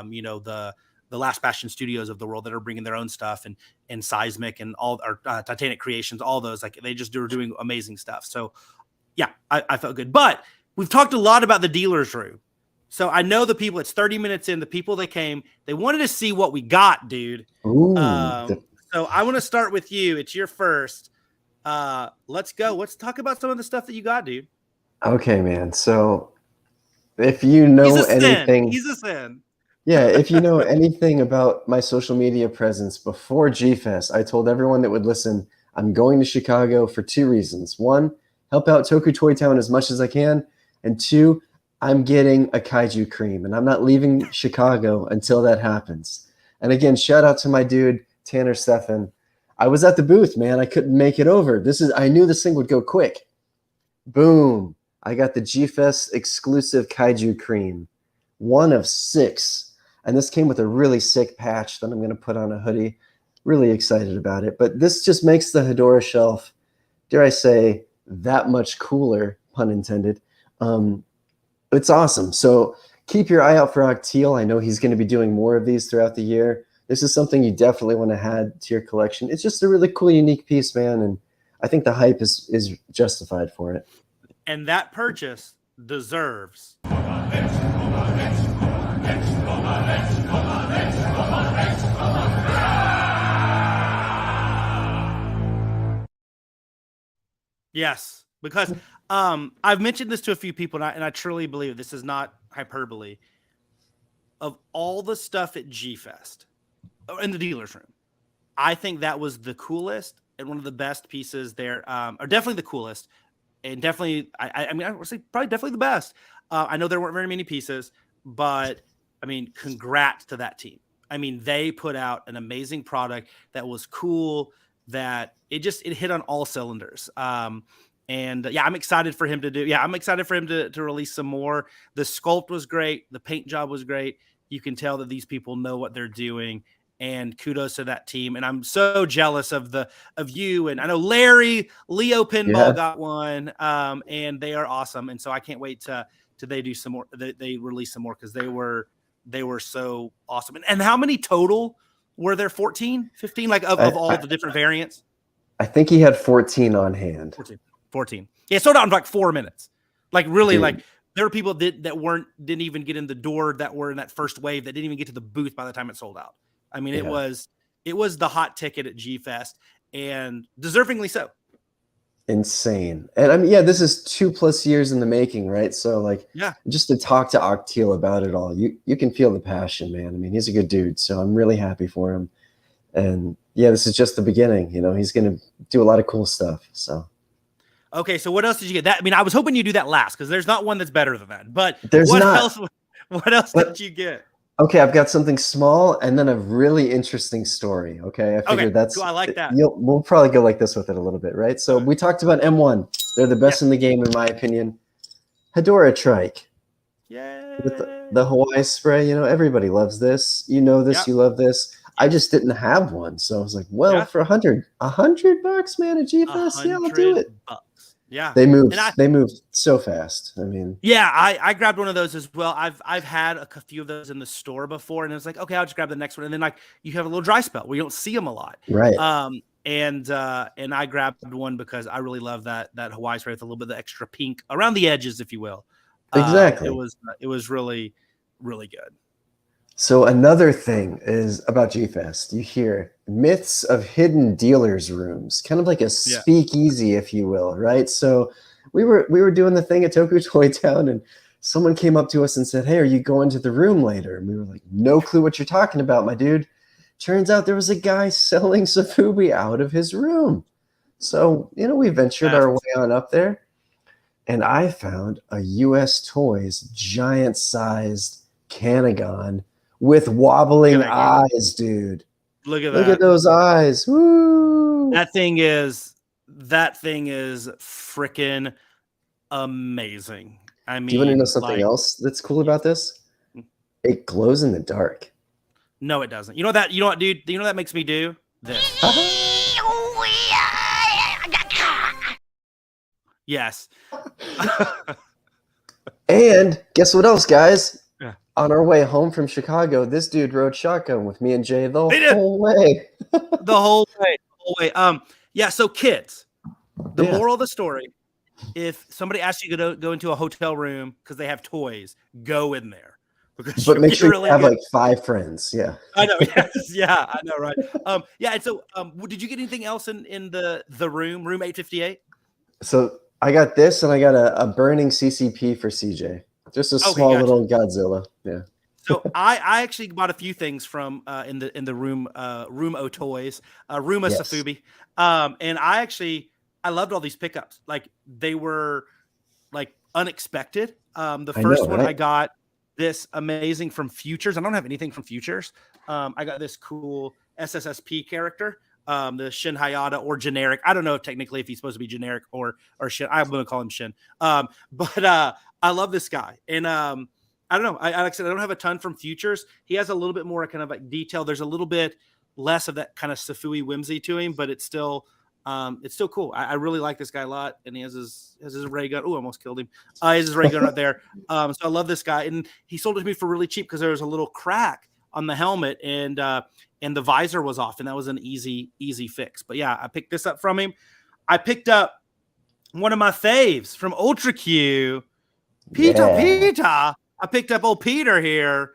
You know, the Last Bastion Studios of the world that are bringing their own stuff, and Seismic and all our Titanic Creations, all those, like, they just are doing amazing stuff. So yeah, I felt good. But we've talked a lot about the dealer's room. So I know the people, it's 30 minutes in, the people that came, they wanted to see what we got, dude. Ooh, so I want to start with you. It's your first. Let's go. Let's talk about some of the stuff that you got, dude. Okay, man. So if you know anything, he's a sin. Yeah, if you know anything about my social media presence before G-Fest, I told everyone that would listen, I'm going to Chicago for 2 reasons. 1, help out Toku Toy Town as much as I can. And 2, I'm getting a kaiju cream, and I'm not leaving Chicago until that happens. And again, shout out to my dude, Tanner Stefan. I was at the booth, man. I couldn't make it over. I knew this thing would go quick. Boom. I got the G-Fest exclusive kaiju cream. 1 of 6. And this came with a really sick patch that I'm going to put on a hoodie. Really excited about it. But this just makes the Hedora shelf, dare I say, that much cooler, pun intended. It's awesome. So keep your eye out for Octeal. I know he's going to be doing more of these throughout the year. This is something you definitely want to add to your collection. It's just a really cool, unique piece, man. And I think the hype is justified for it. And that purchase deserves. Yes, because I've mentioned this to a few people, and I truly believe this is not hyperbole. Of all the stuff at G-Fest, in the dealer's room, I think that was the coolest and one of the best pieces there, or definitely the coolest, and definitely, I mean, I would say probably definitely the best. I know there weren't very many pieces, but I mean, congrats to that team. I mean, they put out an amazing product that was cool, that it hit on all cylinders. And yeah, I'm excited for him to release some more. The sculpt was great. The paint job was great. You can tell that these people know what they're doing, and kudos to that team. And I'm so jealous of you. And I know Leo Pinball got one, and they are awesome. And so I can't wait to they do some more. They release some more, because they were so awesome. And how many total were there? 14, 15, like of all the different variants? I think he had 14 on hand. 14. Yeah, sold out in like 4 minutes. Like, really, like, there were people that didn't even get in the door, that were in that first wave, that didn't even get to the booth by the time it sold out. I mean, it was the hot ticket at G-Fest, and deservingly so. Insane. And I mean, yeah, this is 2+ years in the making, right? So, like, just to talk to Octeal about it all, you can feel the passion, man. I mean, he's a good dude, so I'm really happy for him. And yeah, this is just the beginning. You know, he's going to do a lot of cool stuff. So. Okay, so what else did you get? That, I mean, I was hoping you do that last, because there's not one that's better than that. But what else did you get? Okay, I've got something small and then a really interesting story. Okay, I figured that's cool. I like that. We'll probably go like this with it a little bit, right? So we talked about M1. They're the best in the game, in my opinion. Hedora Trike. Yeah. With the Hawaii spray, you know, everybody loves this. You know this, you love this. I just didn't have one, so I was like, well, for $100, man, at G-Fest, yeah, I'll do it. Yeah, they moved so fast. I mean, yeah, I grabbed one of those as well. I've had a few of those in the store before, and it was like, okay, I'll just grab the next one. And then, like, you have a little dry spell where you don't see them a lot, right? And I grabbed one because I really love that Hawaii spray with a little bit of the extra pink around the edges, if you will. Exactly. It was really, really good. So another thing is about G-Fest. You hear myths of hidden dealers' rooms, kind of like a Yeah. speakeasy, if you will, right? So we were doing the thing at Toku Toy Town, and someone came up to us and said, "Hey, are you going to the room later?" And we were like, "No clue what you're talking about, my dude." Turns out there was a guy selling Sofubi out of his room. So, we ventured our way on up there, and I found a US Toys giant-sized Canagon with wobbling eyes, dude. Look at Look that. at those eyes. Woo! That thing is freaking amazing. I mean, Do you want to know something else that's cool about this? It glows in the dark. No, it doesn't. You know what, dude? You know what that makes me do? This. Yes. And guess what else, guys? Yeah. On our way home from Chicago, this dude rode shotgun with me and Jay the whole way. The whole way. Yeah, so kids, the moral of the story, if somebody asks you to go into a hotel room because they have toys, go in there. But make sure you have like 5 friends. Yeah. I know. Yes. Yeah, I know, right? Yeah, and so did you get anything else in the room 858? So I got this, and I got a burning CCP for CJ. Just a small little Godzilla. Yeah. So I actually bought a few things from in the room O Toys, Ruma Sofubi. And I loved all these pickups. Like they were like unexpected. The first one I got this amazing from Futures. I don't have anything from Futures. I got this cool SSSP character. The Shin Hayata or generic. I don't know technically if he's supposed to be generic or Shin. I'm going to call him Shin. But I love this guy. And I don't know. Like I said, I don't have a ton from Futures. He has a little bit more kind of like detail. There's a little bit less of that kind of Safui whimsy to him, but it's still cool. I really like this guy a lot. And he has his ray gun. Oh, I almost killed him. He has his ray gun right there. So I love this guy. And he sold it to me for really cheap because there was a little crack on the helmet and the visor was off, and that was an easy fix. But yeah, I picked this up from him. I picked up one of my faves from Ultra Q, Peter. I picked up old Peter here.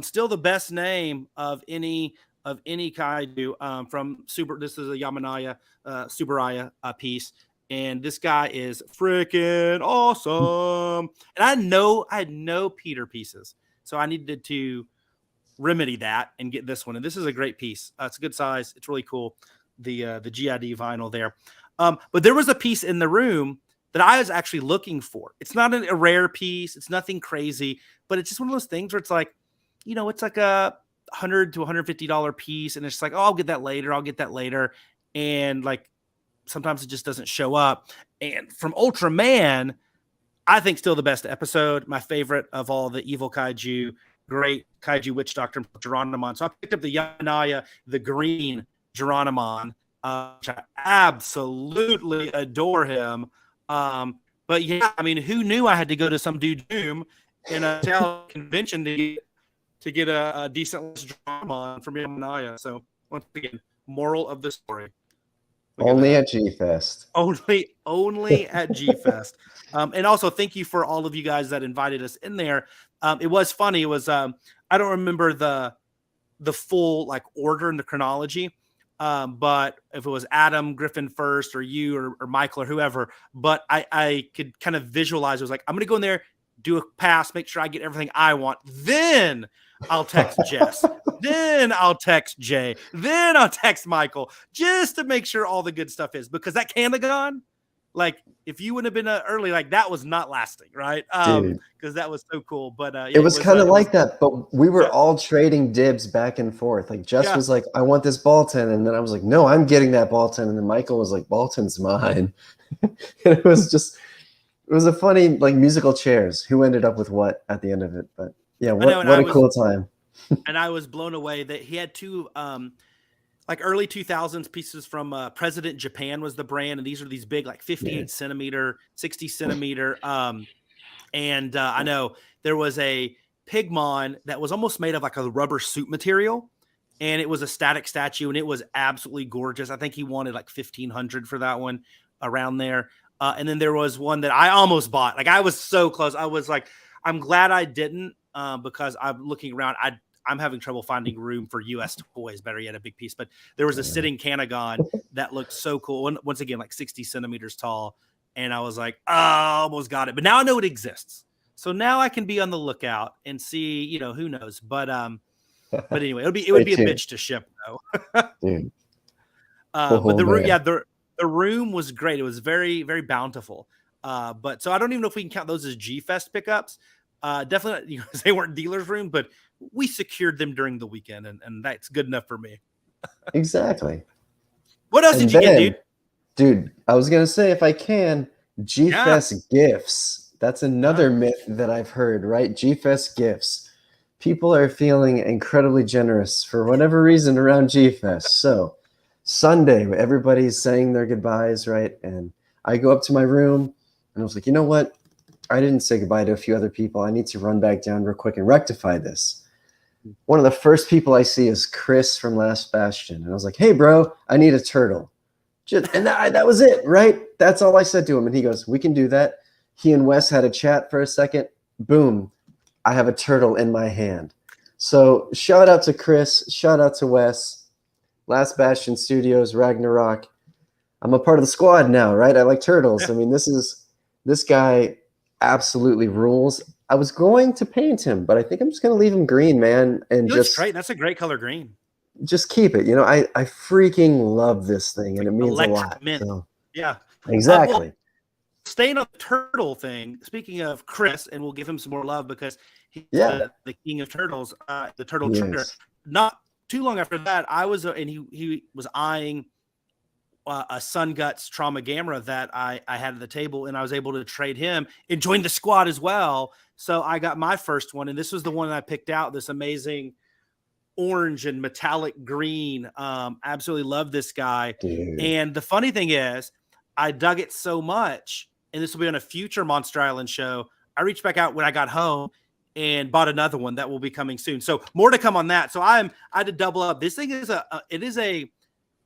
Still the best name of any kaiju from Super. This is a Yamanaya Subaraya piece, and this guy is freaking awesome. And I had no Peter pieces, so I needed to remedy that and get this one. And this is a great piece. It's a good size. It's really cool. The GID vinyl there. But there was a piece in the room that I was actually looking for. It's not a rare piece. It's nothing crazy, but it's just one of those things where it's like, it's like a $100 to $150 piece. And it's like, oh, I'll get that later. And like, sometimes it just doesn't show up. And from Ultraman, I think still the best episode, my favorite of all the evil kaiju, great kaiju witch doctor Geronimon. So I picked up the Yanaya, the green Geronimon, which I absolutely adore him. But yeah, I mean, who knew I had to go to some dude Doom in a hotel convention to get a decent Geronimon from Yanaya. So once again, moral of the story. Only at G-Fest. Only at G-Fest. And also thank you for all of you guys that invited us in there. It was funny. It was I don't remember the full like order and the chronology. But if it was Adam Griffin first or you or Michael or whoever, but I could kind of visualize. It was like, I'm gonna go in there, do a pass, make sure I get everything I want. Then I'll text Jess. Then I'll text Jay. Then I'll text Michael just to make sure all the good stuff is, because that Canagon, like if you wouldn't have been early, like that was not lasting, right? Because that was so cool. But yeah, it was kind of like that. But we were all trading dibs back and forth. Like Jess was like, I want this Balton. And then I was like, no, I'm getting that Balton. And then Michael was like, Balton's mine. And it was a funny like musical chairs. Who ended up with what at the end of it? But yeah, what a cool time. And I was blown away that he had two like early 2000s pieces from President Japan was the brand. And these are these big, like 58 centimeter, 60 centimeter. And I know there was a Pigmon that was almost made of like a rubber suit material. And it was a static statue and it was absolutely gorgeous. I think he wanted like 1,500 for that one around there. And then there was one that I almost bought. Like I was so close. I was like, I'm glad I didn't because I'm looking around. I'm having trouble finding room for U.S. toys. Better yet, a big piece. But there was a sitting Canagon that looked so cool. Once again, like 60 centimeters tall. And I was like, oh, I almost got it. But now I know it exists. So now I can be on the lookout and see, you know, who knows. But anyway, it would be a bitch to ship though. Dude. But the room was great. It was very, very bountiful. But so I don't even know if we can count those as G-Fest pickups. Definitely not, they weren't dealer's room, but we secured them during the weekend, and that's good enough for me. Exactly. What else did you get, dude? Dude, I was gonna say, if I can, G-Fest gifts. That's another myth that I've heard, right? G-Fest gifts. People are feeling incredibly generous for whatever reason around G-Fest. So Sunday, everybody's saying their goodbyes, right? And I go up to my room and I was like, you know what? I didn't say goodbye to a few other people. I need to run back down real quick and rectify this. One of the first people I see is Chris from Last Bastion. And I was like, hey, bro, I need a turtle. And that was it, right? That's all I said to him. And he goes, we can do that. He and Wes had a chat for a second. Boom. I have a turtle in my hand. So shout out to Chris. Shout out to Wes. Last Bastion Studios, Ragnarok. I'm a part of the squad now, right? I like turtles. I mean, this guy absolutely rules. I was going to paint him, but I think I'm just going to leave him green, man. And just great. That's a great color green. Just keep it. You know, I freaking love this thing, and it means a lot. So, yeah, exactly. Staying on the turtle thing, speaking of Chris, and we'll give him some more love because he's the king of turtles, the turtle trader. Not too long after that, I was, and he was eyeing a Sun Guts Trauma Gamera that I had at the table, and I was able to trade him and join the squad as well. So I got my first one, and this was the one that I picked out, this amazing orange and metallic green. Absolutely love this guy. Dude. And the funny thing is, I dug it so much, and this will be on a future Monster Island show. I reached back out when I got home and bought another one that will be coming soon. So more to come on that. So I had to double up. This thing is it is a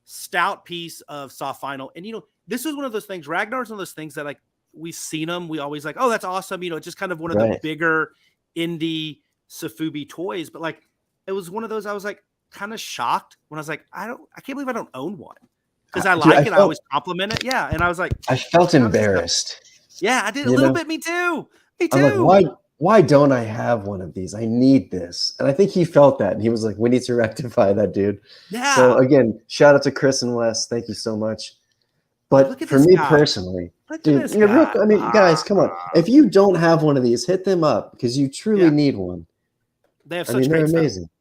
stout piece of soft vinyl. And, you know, this is one of those things, Ragnar's one of those things that, like, we've seen them. We always like, oh, that's awesome. You know, it's just kind of one of the bigger indie Sofubi toys. But, like, it was one of those, I was, like, kind of shocked when I was like, I can't believe I don't own one. Because I like it. I always compliment it. Yeah. And I was like, I felt embarrassed. Yeah, I did a little bit. Me too. I'm like, why don't I have one of these? I need this. And I think he felt that. And he was like, we need to rectify that, dude. Yeah. So again, shout out to Chris and Wes. Thank you so much. But for me personally, dude, I mean, guys, come on. If you don't have one of these, hit them up because you truly need one. They have such great they're amazing. Stuff.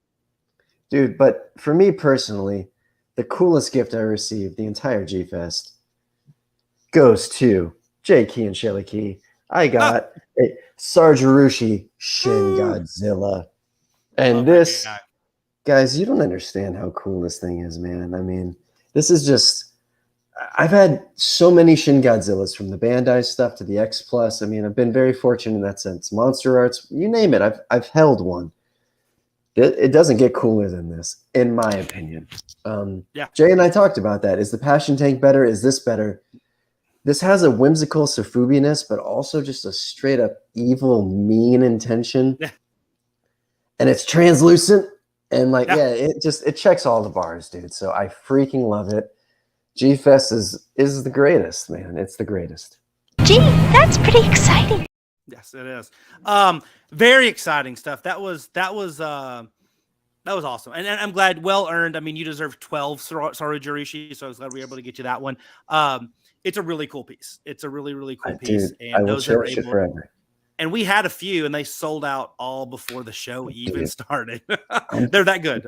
Dude, but for me personally, the coolest gift I received the entire G-Fest goes to Jay Key and Shelly Key. I got a Sarge Arushi Shin Godzilla. And this, guys, you don't understand how cool this thing is, man. I mean, this is just, I've had so many Shin Godzillas from the Bandai stuff to the X Plus. I mean, I've been very fortunate in that sense. Monster Arts, you name it. I've held one. It doesn't get cooler than this, in my opinion. Jay and I talked about that. Is the Passion Tank better? Is this better? This has a whimsical Sofubi-ness, but also just a straight up evil, mean intention. Yeah. And it's translucent. And like, it checks all the bars, dude. So I freaking love it. G-Fest is the greatest, man. It's the greatest. Gee, that's pretty exciting. Yes, it is. Very exciting stuff. That was awesome. And I'm glad, well earned. I mean, you deserve 12 Saru Jirishi, so I was glad we were able to get you that one. It's a really cool piece. It's a really, really cool piece. And I will cherish it forever. And we had a few, and they sold out all before the show even started. They're that good.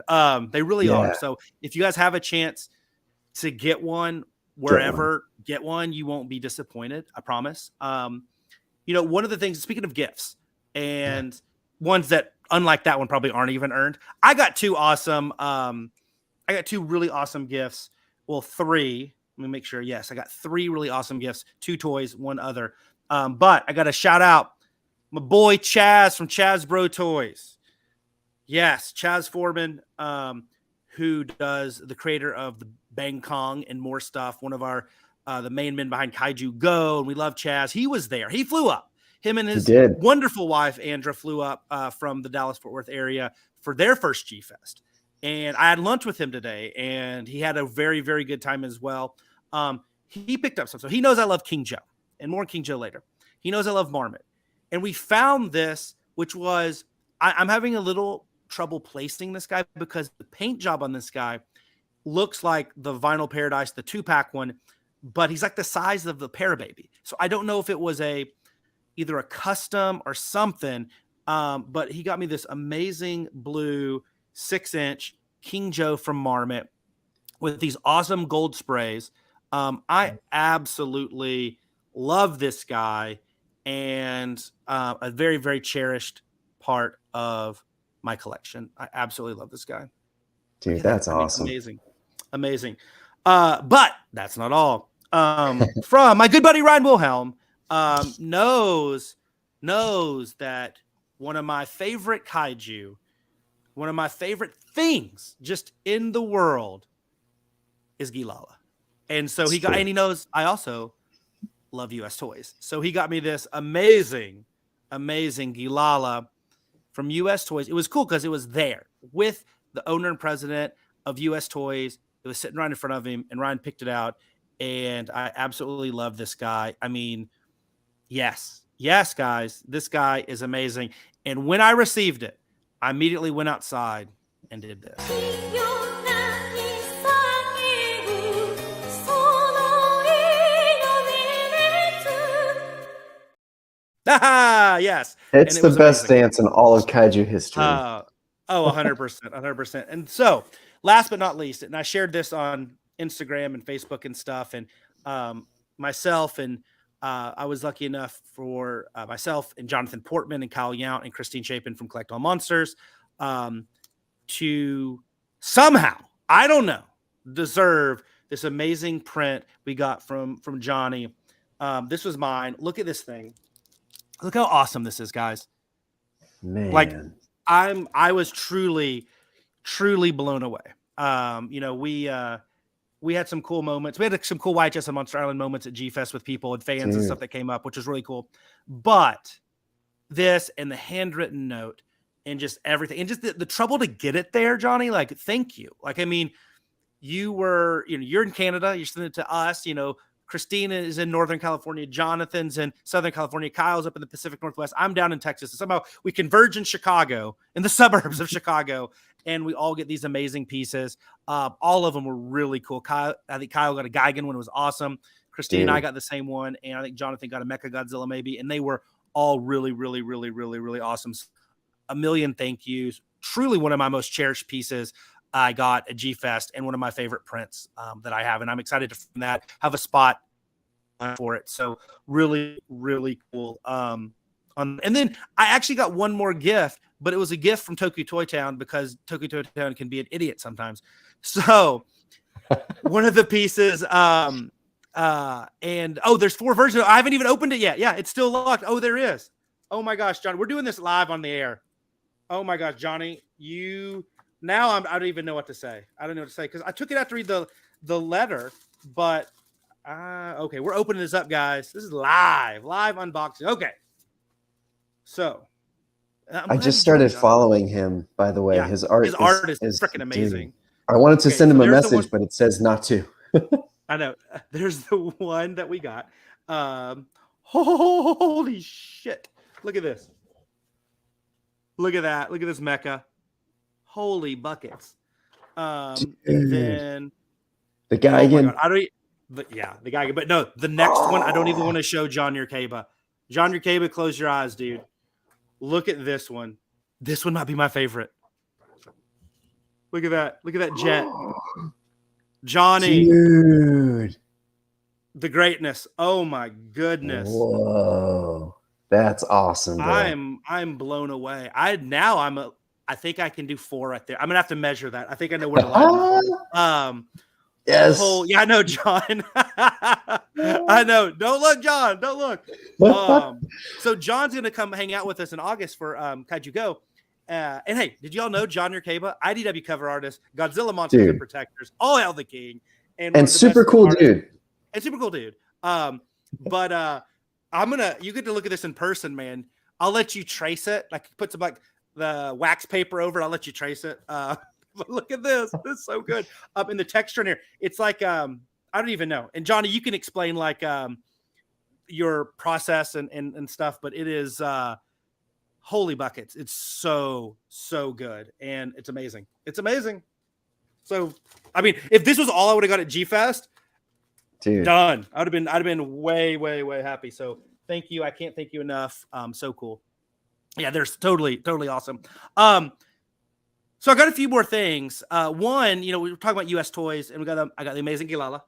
They really are. So if you guys have a chance to get one wherever, get one. You won't be disappointed. I promise. You know, one of the things, speaking of gifts and ones that, unlike that one, probably aren't even earned. I got two really awesome gifts. Well, three. Let me make sure. Yes, I got three really awesome gifts. 2 toys, 1 other. But I got to shout out my boy Chaz from Chaz Bro Toys. Yes, Chaz Foreman, who does the creator of the Bang Kong and more stuff. One of our the main men behind Kaiju Go, and we love Chaz. He was there. He flew up. Him and his wonderful wife, Andra, flew up from the Dallas-Fort Worth area for their first G-Fest. And I had lunch with him today, and he had a very, very good time as well. He picked up some. So he knows I love King Joe, and more King Joe later. He knows I love Marmot. And we found this, which was, I'm having a little trouble placing this guy because the paint job on this guy looks like the Vinyl Paradise, the 2-pack one, but he's like the size of the Parababy. So I don't know if it was either a custom or something, but he got me this amazing blue 6-inch King Joe from Marmot with these awesome gold sprays. I absolutely love this guy, and a very, very cherished part of my collection. I absolutely love this guy. Dude, that's awesome. Amazing. But that's not all. From my good buddy Ryan Wilhelm, knows that one of my favorite kaiju, one of my favorite things just in the world is Gilala. And so he knows I also love US Toys. So he got me this amazing Gilala from US Toys. It was cool because it was there with the owner and president of US Toys. It was sitting right in front of him, and Ryan picked it out. And I absolutely love this guy. I mean, yes, guys, this guy is amazing. And when I received it, I immediately went outside and did this. Yes. It's the best dance in all of kaiju history. 100%. And so, last but not least, and I shared this on Instagram and Facebook and stuff, and myself and I was lucky enough for myself and Jonathan Portman and Kyle Yount and Christine Chapin from Collect All Monsters to somehow, I don't know, deserve this amazing print we got from Johnny. This was mine. Look at this thing. Look how awesome this is, guys. Man. Like, I was truly blown away. We had some cool moments. We had some cool YHS and Monster Island moments at G-Fest with people and fans and stuff that came up, which was really cool. But this and the handwritten note and just everything, and just the trouble to get it there, Johnny, like, thank you. Like, I mean, you're in Canada, you're sending it to us, Christina is in Northern California, Jonathan's in Southern California, Kyle's up in the Pacific Northwest, I'm down in Texas. And somehow we converge in Chicago, in the suburbs of Chicago, and we all get these amazing pieces. All of them were really cool. I think Kyle got a Gigan one, it was awesome. Christine and I got the same one, and I think Jonathan got a Mecha Godzilla maybe, and they were all really, really, really, really, really awesome. A million thank yous. Truly one of my most cherished pieces I got at G-Fest, and one of my favorite prints that I have, and I'm excited to from that have a spot for it. So really, really cool. And then I actually got one more gift, but it was a gift from Tokyo Toy Town, because Tokyo Toy Town can be an idiot sometimes. So one of the pieces, there's 4 versions. I haven't even opened it yet. Yeah, it's still locked. Oh, there is. Oh my gosh, Johnny, we're doing this live on the air. Oh my gosh, Johnny, I don't even know what to say. I don't know what to say, because I took it out to read the letter, but okay, we're opening this up, guys. This is live unboxing. Okay. So I just started following him, by the way. Yeah, his art is freaking amazing. Dude. I wanted to send him a message, but it says not to. I know. There's the one that we got. Holy shit. Look at this. Look at that. Look at this mecha. Holy buckets. And then the guy again. The guy. But no, the next one, I don't even want to show John Yerkeba. John Yerkeba, close your eyes, dude. Look at this one. This one might be my favorite. Look at that. Look at that jet. Johnny. Dude. The greatness. Oh my goodness. Whoa. That's awesome, bro. I'm blown away. I think I can do 4 right there. I'm gonna have to measure that. I think I know where to line. Yes. I know, John. I know. Don't look, John. Don't look. So John's gonna come hang out with us in August for Kaiju Go. And hey, did y'all know John Yerkeba, IDW cover artist, Godzilla Monsters and Protectors, all hail the king, and super cool dude. and super cool dude. But you get to look at this in person, man. I'll let you trace it. Like put some like the wax paper over. I'll let you trace it. But look at this. This is so good. In the texture in here, it's like I don't even know. And Johnny, you can explain like your process and stuff, but it is holy buckets. It's so good, and it's amazing. It's amazing. So, I mean, if this was all I would have got at G Fest, dude, done. I'd have been way happy. So, thank you. I can't thank you enough. So cool. Yeah, they're totally awesome. So I got a few more things. One, we were talking about U.S. toys, and I got the amazing Gilala.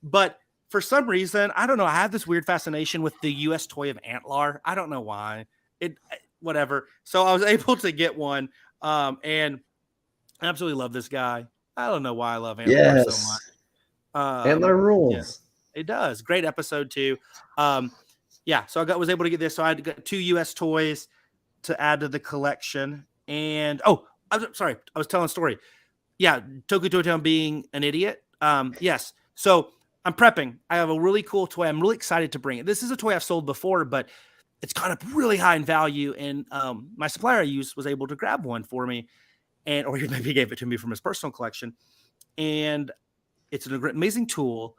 But for some reason, I don't know. I have this weird fascination with the U.S. toy of Antlar. I don't know why. Whatever. So I was able to get one, and I absolutely love this guy. I don't know why I love Antlar so much. Antlar rules. Yeah, it does. Great episode too. Yeah. So was able to get this. So I had to get 2 U.S. toys to add to the collection. And I'm sorry, I was telling a story. Yeah, Tokyo Toy Town being an idiot. Yes. So I'm prepping. I have a really cool toy. I'm really excited to bring it. This is a toy I've sold before, but it's gone up really high in value. And my supplier I used was able to grab one for me, or he maybe gave it to me from his personal collection. And it's an amazing toy,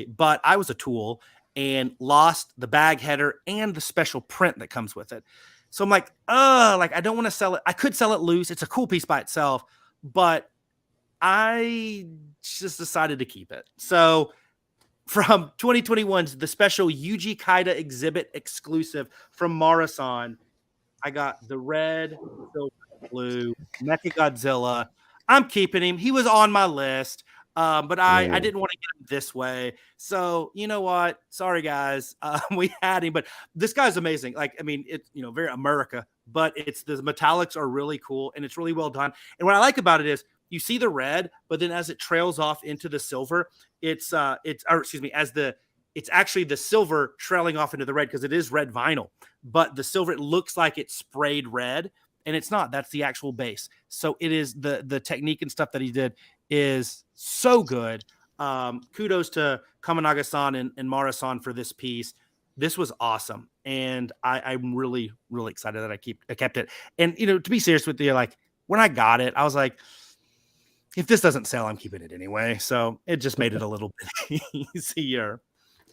but I was a tool and lost the bag header and the special print that comes with it. So I'm like, I don't want to sell it. I could sell it loose. It's a cool piece by itself, but I just decided to keep it. So from 2021's the special Yuji Kaida exhibit exclusive from Marathon, I got the red, silver, blue Mechagodzilla. I'm keeping him. He was on my list. But I didn't want to get him this way. So you know what? Sorry, guys. We had him, but this guy's amazing. Like, I mean, it's, very America, but the metallics are really cool and it's really well done. And what I like about it is you see the red, but then as it trails off into the silver, it's actually the silver trailing off into the red because it is red vinyl, but the silver, it looks like it's sprayed red and it's not. That's the actual base. So it is the technique and stuff that he did is so good. Kudos to Kamanaga-san and Mara-san for this piece. This was awesome. And I'm really, really excited that I kept it. And, to be serious with you, like when I got it, I was like, if this doesn't sell, I'm keeping it anyway. So it just made it a little bit easier.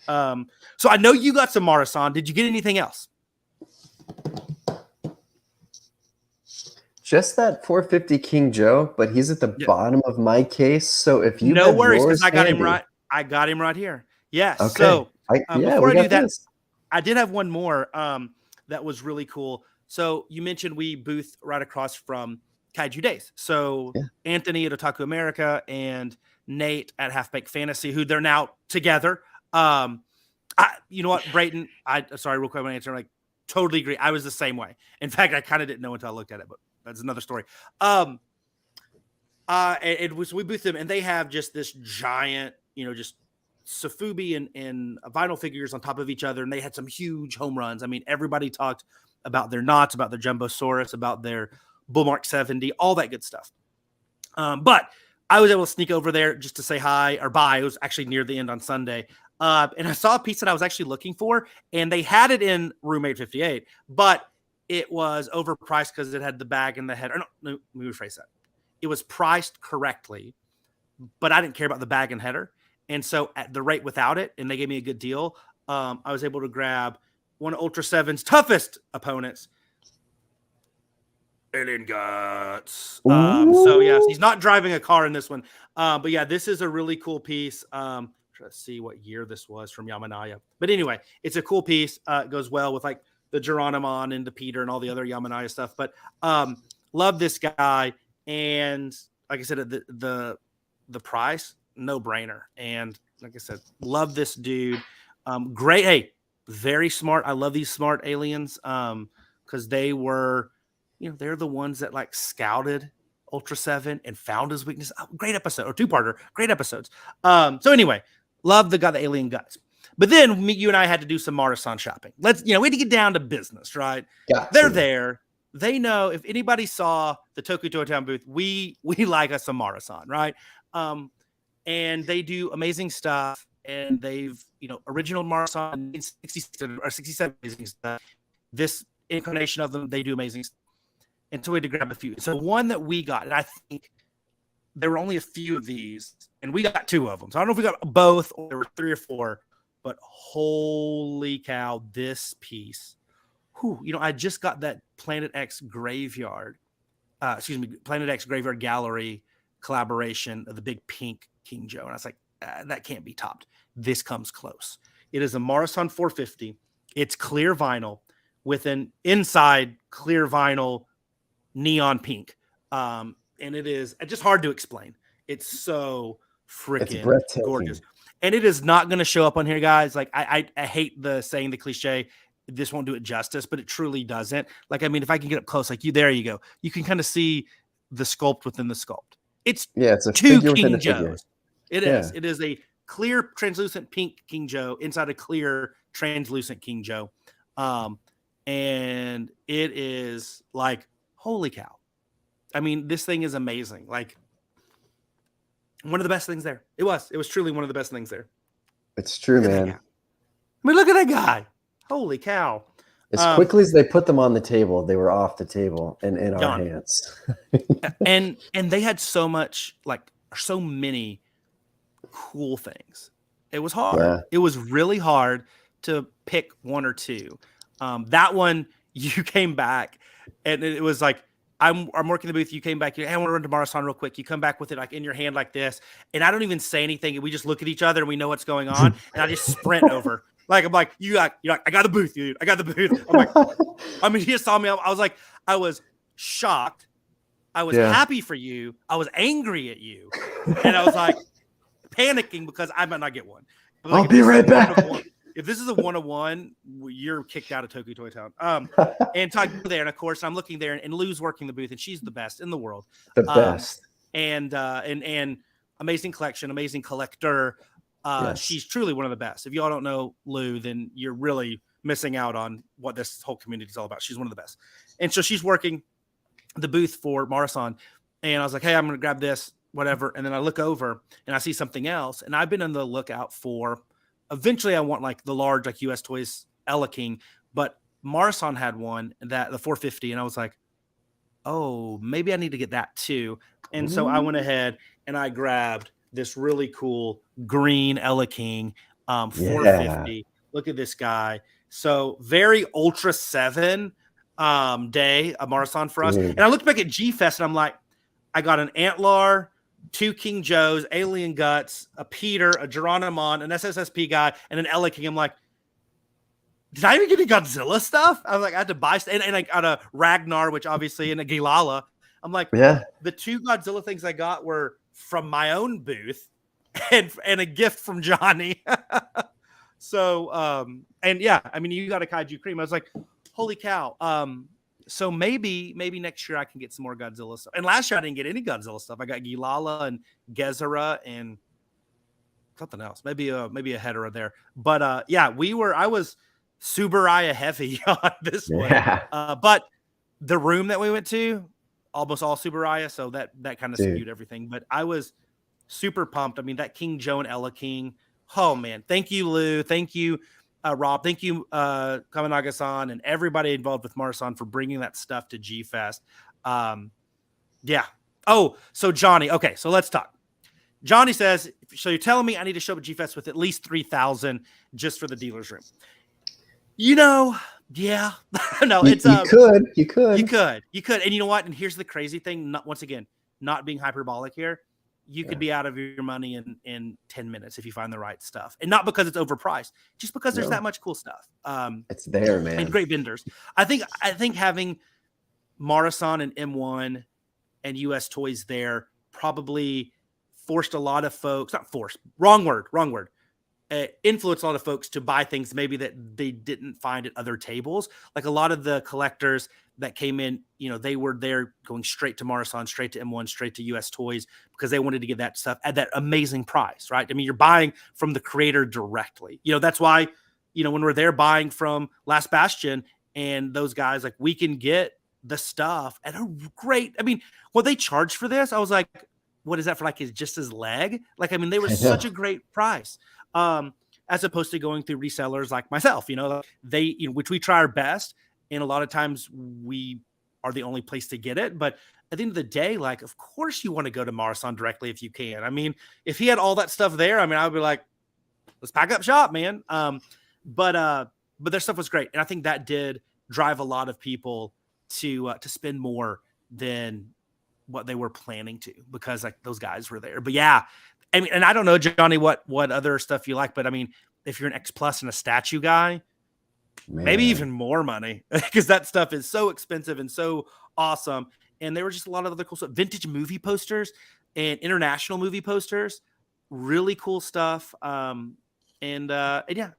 So I know you got some Mara-san. Did you get anything else? Just that 450 King Joe, but he's at the bottom of my case. So if you no worries, because I got him right. I got him right here. Yes. Okay. So before I do that, I did have one more that was really cool. So you mentioned we booth right across from Kaiju Days. So Anthony at Otaku America and Nate at Half Baked Fantasy, who they're now together. You know what, Brayton? Sorry, real quick, I'm answering. Like, totally agree. I was the same way. In fact, I kind of didn't know until I looked at it, but that's another story. We booth them, and they have just this giant, just Sofubi and vinyl figures on top of each other, and they had some huge home runs. I mean, everybody talked about their knots, about their Jumbosaurus, about their Bullmark 70, all that good stuff. But I was able to sneak over there just to say hi or bye. It was actually near the end on Sunday. And I saw a piece that I was actually looking for, and they had it in room 858, but it was overpriced because it had the bag and the head. Or no, let me rephrase that. It was priced correctly, but I didn't care about the bag and header. And so at the rate without it, and they gave me a good deal, I was able to grab one of Ultra 7's toughest opponents, Alien Guts. So, yes, he's not driving a car in this one. But, yeah, this is a really cool piece. Let's see what year this was from Yamanaya. But anyway, it's a cool piece. It goes well with like the Geronimon and the Peter and all the other Yamanaya stuff. But love this guy. And like I said, the price, no brainer. And like I said, love this dude. Great. Hey, very smart. I love these smart aliens because they were, they're the ones that like scouted Ultra 7 and found his weakness. Oh, great episode, or two-parter. Great episodes. So anyway, love the Alien Guts. But then you and I had to do some Mara-san shopping. We had to get down to business, right? Gotcha. They're there. They know if anybody saw the Tokyo Toy Town booth, we like us some Mara-san, right? and they do amazing stuff. And they've, original Marson in 66 or 67 amazing stuff. This incarnation of them, they do amazing stuff. And so we had to grab a few. So one that we got, and I think there were only a few of these, and we got 2 of them. So I don't know if we got both or there were 3 or 4, but holy cow, this piece. I just got that Planet X Graveyard, Planet X Graveyard Gallery collaboration of the big pink King Joe. And I was like, that can't be topped. This comes close. It is a Marson 450. It's clear vinyl with an inside clear vinyl neon pink. And it is just hard to explain. It's so freaking gorgeous. And it is not going to show up on here, guys. Like I hate saying the cliche. This won't do it justice, but it truly doesn't. Like, I mean, if I can get up close, like there you go. You can kind of see the sculpt within the sculpt. It's a 2 figure King within a Joes. figure. It is. It is a clear translucent pink King Joe inside a clear translucent King Joe. And it is like, holy cow. I mean, this thing is amazing. Like, one of the best things there. It was truly one of the best things there. It's true, man. I mean, look at that guy. Holy cow. As quickly as they put them on the table, they were off the table and in our hands. and they had so many cool things. It was hard. Yeah. It was really hard to pick 1 or 2. That one, you came back and it was like, I'm working the booth. You came back. Hey, I want to run to Marson real quick. You come back with it like in your hand like this. And I don't even say anything. And we just look at each other and we know what's going on. And I just sprint over. Like, I'm like, you got, I got the booth, dude. I got the booth. I'm like, I mean, he just saw me. I was like, I was shocked. I was happy for you. I was angry at you. And I was like panicking because I might not get one. Like, I'll be right back. If this is a 101, you're kicked out of Tokyo Toy Town. And talking there, and of course, I'm looking there, and Lou's working the booth, and she's the best in the world. The best. And amazing collection, amazing collector. Yes. She's truly one of the best. If y'all don't know Lou, then you're really missing out on what this whole community is all about. She's one of the best. And so she's working the booth for Marson. And I was like, hey, I'm going to grab this, whatever. And then I look over, and I see something else. And I've been on the lookout for... Eventually, I want like the large, like US Toys Ella King, but Marson had one that the 450, and I was like, oh, maybe I need to get that too. And so I went ahead and I grabbed this really cool green Ella King 450. Look at this guy. So very Ultra 7 day of Marson for us. And I looked back at G Fest and I'm like, I got an Antler, 2 King Joes, Alien Guts, a Peter, a Geronimon, an SSSP guy, and an Ella King. I'm like, did I even get any Godzilla stuff? I was like, I had to buy stuff. And I got a Ragnar, which obviously, and a Gilala. I'm like, the 2 Godzilla things I got were from my own booth and a gift from Johnny. So, and yeah, I mean, you got a Kaiju Cream. I was like, holy cow. So maybe next year I can get some more Godzilla stuff. And last year I didn't get any Godzilla stuff. I got Gilala and Gezera and something else. Maybe a Hedera there. But I was Subaraya heavy on this one. But the room that we went to, almost all Subaraya, so that kind of skewed everything. But I was super pumped. I mean, that King Joe and Ella King. Oh man, thank you, Lou. Thank you. Rob, thank you, Kamanaga-san, and everybody involved with Marson for bringing that stuff to G-Fest. Yeah. Oh, so Johnny. Okay, so let's talk. Johnny says, so you're telling me I need to show up at G-Fest with at least 3,000 just for the dealer's room. Yeah. No, it's you could. And you know what? And here's the crazy thing. Once again, not being hyperbolic here. You could be out of your money in 10 minutes if you find the right stuff. And not because it's overpriced, just because there's that much cool stuff. It's there, man. And great vendors. I think having Marson and M1 and US Toys there probably forced a lot of folks, not forced, wrong word. Influenced a lot of folks to buy things maybe that they didn't find at other tables. Like a lot of the collectors that came in, they were there going straight to Marson, straight to M1, straight to US Toys because they wanted to get that stuff at that amazing price, right? I mean, you're buying from the creator directly. That's why, when we're there buying from Last Bastion and those guys, like we can get the stuff at a great, I mean, what they charge for this, I was like, what is that for? Like just his leg? Like, I mean, they were I know. such a great price. As opposed to going through resellers like myself, which we try our best. And a lot of times we are the only place to get it. But at the end of the day, like, of course you want to go to Marathon directly if you can. I mean, if he had all that stuff there, I mean, I would be like, let's pack up shop, man. But their stuff was great. And I think that did drive a lot of people to spend more than what they were planning to, because like those guys were there. But yeah, I mean, and I don't know, Johnny, what other stuff you like, but I mean, if you're an X Plus and a statue guy, maybe even more money, because that stuff is so expensive and so awesome. And there were just a lot of other cool stuff, vintage movie posters and international movie posters, really cool stuff. And yeah,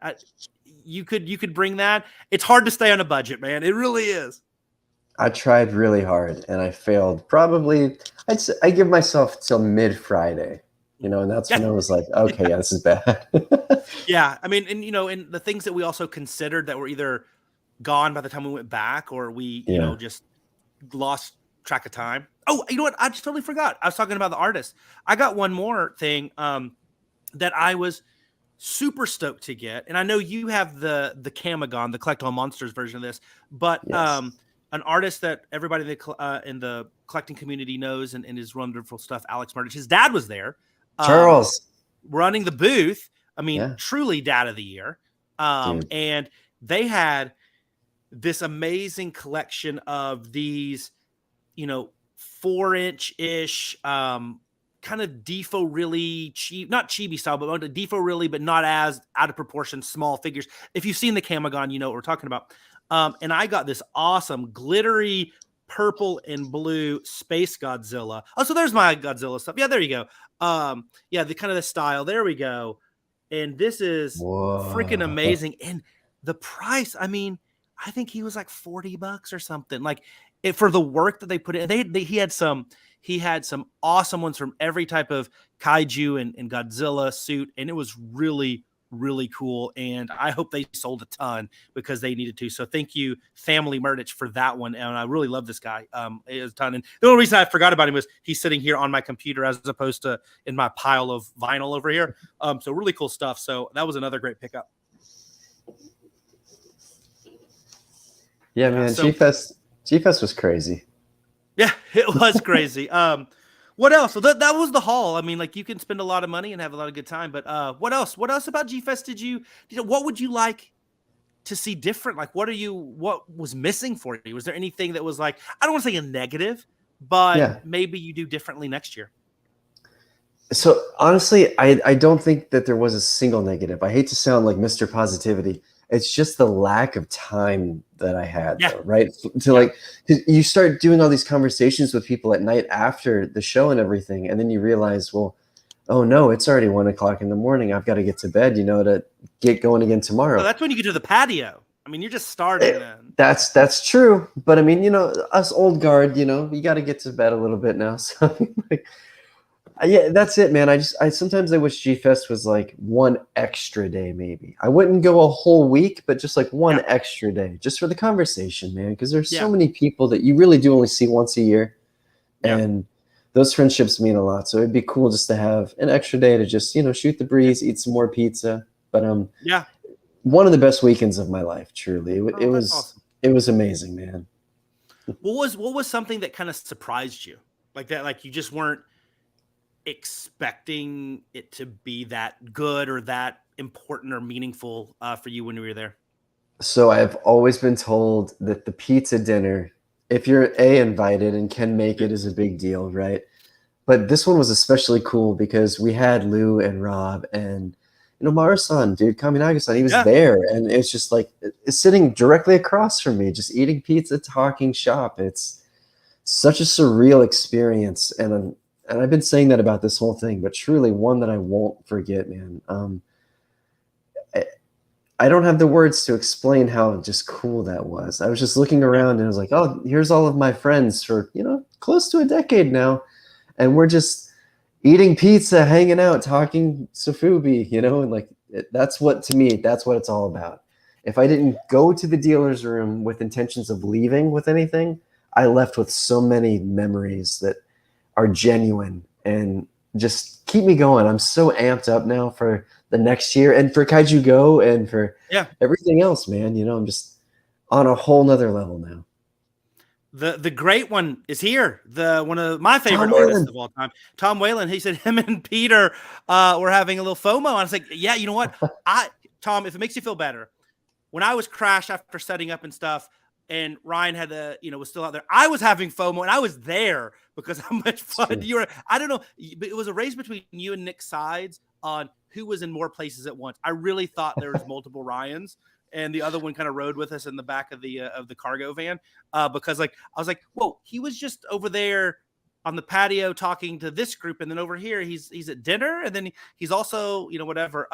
you could bring that. It's hard to stay on a budget, man. It really is. I tried really hard and I failed. Probably, I give myself till mid-Friday, and that's when I was like, okay, yeah, this is bad. Yeah, I mean, and and the things that we also considered that were either gone by the time we went back, or we just lost track of time. Oh, you know what? I just totally forgot. I was talking about the artist. I got one more thing that I was super stoked to get, and I know you have the Kamagon, the Collect All Monsters version of this, but Yes. An artist that everybody in the collecting community knows and his wonderful stuff, Alex Murdich. His dad was there, Charles, running the booth. I mean, Yeah. truly dad of the year. And they had this amazing collection of these, 4-inch-ish, kind of Defo really cheap, not chibi style, but Defo really, but not as out of proportion, small figures. If you've seen the Kamagon, you know what we're talking about. And I got this awesome glittery purple and blue Space Godzilla. Oh, so there's my Godzilla stuff. Yeah, there you go. Yeah, the kind of the style. There we go. And this is freaking amazing. And the price, I mean, I think he was like $40 or something. Like for the work that they put in. He had some awesome ones from every type of kaiju and Godzilla suit, and it was really, really cool. And I hope they sold a ton because they needed to. So thank you, Family Murdich, for that one. And I really love this guy. It was a ton. And the only reason I forgot about him was he's sitting here on my computer as opposed to in my pile of vinyl over here. So really cool stuff. So that was another great pickup. Yeah, man. So, G-Fest was crazy. Yeah, it was crazy. What else? So that was the haul. I mean, like, you can spend a lot of money and have a lot of good time, but what else? What else about G-Fest what would you like to see different? Like, what was missing for you? Was there anything that was like, I don't want to say a negative, but maybe you do differently next year? So honestly, I don't think that there was a single negative. I hate to sound like Mr. Positivity. It's just the lack of time that I had, though, right? To you start doing all these conversations with people at night after the show and everything, and then you realize, well, oh no, it's already 1 o'clock in the morning. I've got to get to bed, to get going again tomorrow. No, that's when you get to the patio. I mean, you're just starting then. That's true, but I mean, us old guard, you got to get to bed a little bit now. So yeah, that's it, man. I sometimes I wish G-Fest was like one extra day, maybe. I wouldn't go a whole week, but just like one extra day, just for the conversation, man. Because there's so many people that you really do only see once a year, and those friendships mean a lot. So it'd be cool just to have an extra day to just shoot the breeze, eat some more pizza. But one of the best weekends of my life, truly. It was awesome. It was amazing, man. What was something that kind of surprised you like that? Like you just weren't expecting it to be that good or that important or meaningful for you when you were there? So I've always been told that the pizza dinner, if you're invited and can make it, is a big deal, right? But this one was especially cool because we had Lou and Rob and Mara-san, dude, Kaminaga-san, he was there, and it's just like it's sitting directly across from me, just eating pizza, talking shop. It's such a surreal experience, and I've been saying that about this whole thing, but truly one that I won't forget, man. I don't have the words to explain how just cool that was. I was just looking around and I was like, oh, here's all of my friends for, close to a decade now. And we're just eating pizza, hanging out, talking Sofubi, and that's what, to me, that's what it's all about. If I didn't go to the dealer's room with intentions of leaving with anything, I left with so many memories that are genuine and just keep me going. I'm so amped up now for the next year and for Kaiju Go and for everything else, man. You know, I'm just on a whole nother level now. The great one is here. One of my favorite artists of all time, Tom Whalen. He said him and Peter were having a little FOMO. And I was like, yeah, you know what? Tom, if it makes you feel better, when I was crashed after setting up and stuff, and Ryan had was still out there, I was having FOMO and I was there because how much fun you were. I don't know, but it was a race between you and Nick Sides on who was in more places at once. I really thought there was multiple Ryans, and the other one kind of rode with us in the back of the cargo van because I was like, whoa, he was just over there on the patio talking to this group, and then over here he's at dinner, and then he's also whatever.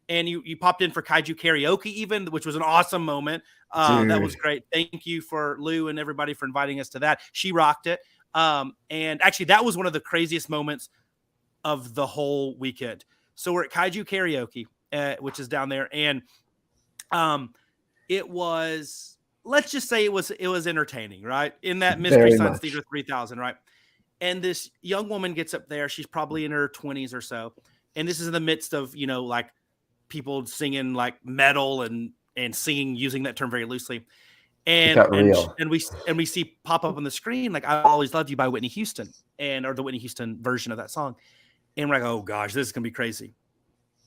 And you popped in for Kaiju Karaoke even, which was an awesome moment. That was great. Thank you for Lou and everybody for inviting us to that. She rocked it. And actually, that was one of the craziest moments of the whole weekend. So we're at Kaiju Karaoke, which is down there. And it was, let's just say it was entertaining, right? In that Mystery Science Theater 3000, right? And this young woman gets up there. She's probably in her 20s or so. And this is in the midst of, like, people singing like metal and singing using that term very loosely, and we see pop up on the screen like "I Always Loved You" by Whitney Houston or the Whitney Houston version of that song, and we're like, oh gosh, this is gonna be crazy.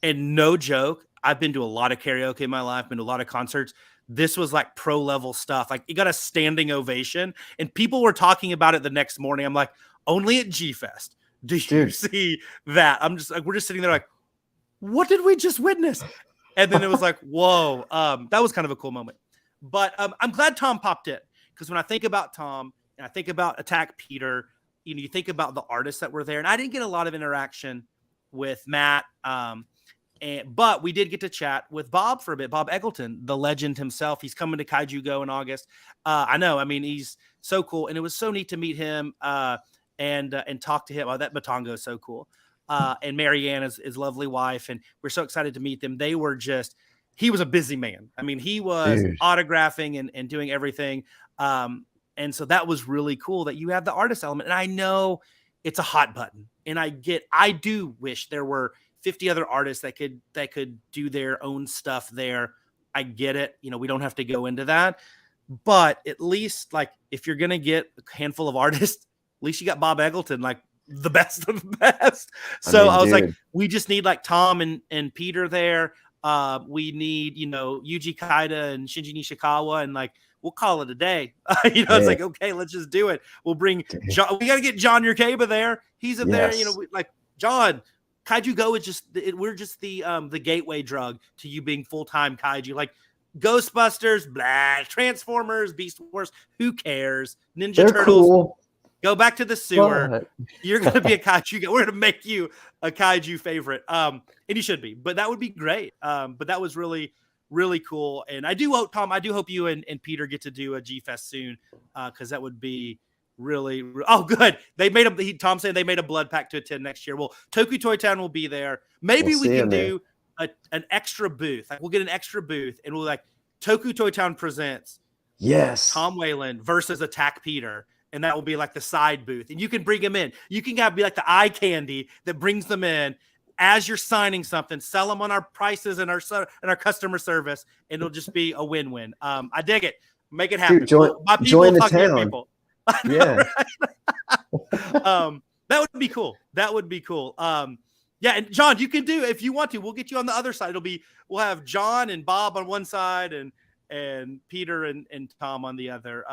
And no joke, I've been to a lot of karaoke in my life, been to a lot of concerts. This was like pro level stuff. Like, it got a standing ovation, and people were talking about it the next morning. I'm like, only at G Fest do you see that? I'm just like, we're just sitting there like, what did we just witness? And then it was like, whoa, that was kind of a cool moment. But I'm glad Tom popped in, because when I think about Tom and I think about Attack Peter, you think about the artists that were there. And I didn't get a lot of interaction with Matt, but we did get to chat with Bob for a bit. Bob Eggleton, the legend himself. He's coming to Kaiju Go in August. I know. I mean, he's so cool. And it was so neat to meet him and talk to him. Oh, that Batongo is so cool. And Marianne is his lovely wife, and we're so excited to meet them. They were he was a busy man. I mean, he was autographing and doing everything. And so that was really cool that you have the artist element. And I know it's a hot button, and I do wish there were 50 other artists that could do their own stuff there. I get it. We don't have to go into that, but at least, like, if you're going to get a handful of artists, at least you got Bob Eggleton, like, the best of the best. So I was like, we just need like Tom and Peter there. We need, Yuji Kaida and Shinji Nishikawa, and like, we'll call it a day. It's like, okay, let's just do it. We'll bring John. We got to get John Yerkeba there. He's up there. Like, John, Kaiju Go is we're just the gateway drug to you being full-time Kaiju. Like, Ghostbusters, blah, Transformers, Beast Wars, who cares? Ninja Turtles. Cool. Go back to the sewer. What? You're going to be a Kaiju. We're going to make you a Kaiju favorite. And you should be. But that would be great. But that was really, really cool. And I do hope you and Peter get to do a G-Fest soon, because that would be really, oh, good. Tom said they made a blood pact to attend next year. Well, Toku Toy Town will be there. Maybe we can do an extra booth. Like, we'll get an extra booth, and we'll like Toku Toy Town presents Tom Whalen versus Attack Peter. And that will be like the side booth. And you can bring them in. You can be like the eye candy that brings them in as you're signing something. Sell them on our prices and our customer service. And it'll just be a win-win. I dig it. Make it happen. Dude, join the town. People. Yeah. That would be cool. Yeah. And John, you can do, if you want to, we'll get you on the other side. We'll have John and Bob on one side and Peter and Tom on the other.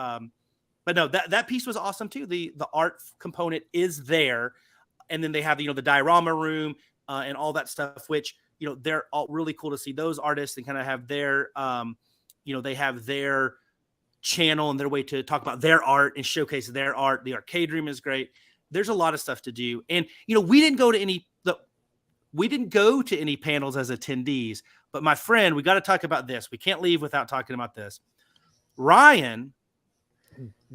But no, that piece was awesome too. The art component is there, and then they have the diorama room and all that stuff, which they're all really cool to see those artists and kind of have their they have their channel and their way to talk about their art and showcase their art. The arcade room is great. There's a lot of stuff to do, and we didn't go to any panels as attendees. But my friend, we got to talk about this. We can't leave without talking about this. Ryan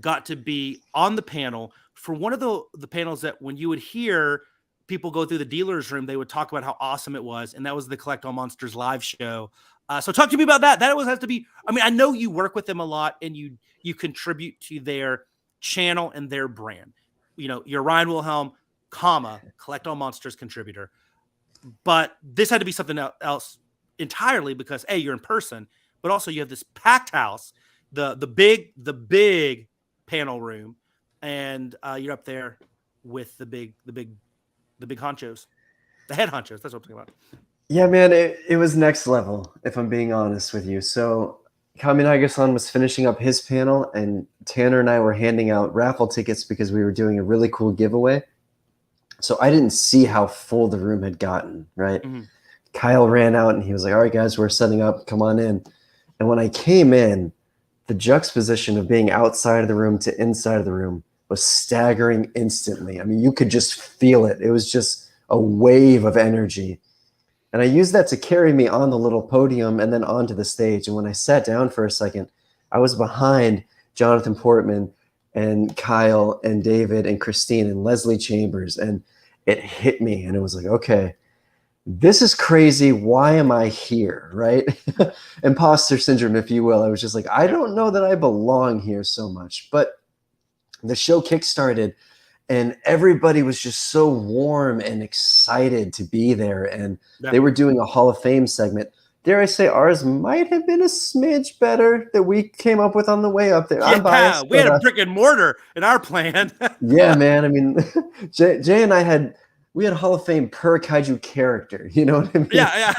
got to be on the panel for one of the panels that when you would hear people go through the dealer's room, they would talk about how awesome it was. And that was the Collect All Monsters live show. So talk to me about that. That always has to be, I know you work with them a lot and you contribute to their channel and their brand. You're Ryan Wilhelm. comma, Collect All Monsters contributor. But this had to be something else entirely because A, you're in person, but also you have this packed house, the big panel room, and you're up there with the big honchos, the head honchos. That's what I'm talking about. Yeah, man, it was next level, if I'm being honest with you. So Kaminaga-san was finishing up his panel, and Tanner and I were handing out raffle tickets because we were doing a really cool giveaway. So I didn't see how full the room had gotten, right? Mm-hmm. Kyle ran out and he was like, all right, guys, we're setting up. Come on in. And when I came in, the juxtaposition of being outside of the room to inside of the room was staggering instantly. I mean, you could just feel it. It was just a wave of energy. And I used that to carry me on the little podium and then onto the stage. And when I sat down for a second, I was behind Jonathan Portman and Kyle and David and Christine and Leslie Chambers. And it hit me. And it was like, okay, this is crazy. Why am I here? Right? Imposter syndrome, if you will. I was just like, I don't know that I belong here so much. But the show kickstarted and everybody was just so warm and excited to be there. And they were doing a Hall of Fame segment. Dare I say ours might have been a smidge better that we came up with on the way up there. I'm biased, we had a brick and mortar in our plan. Yeah, man. I mean, Jay and I we had a Hall of Fame per kaiju character. You know what I mean? Yeah.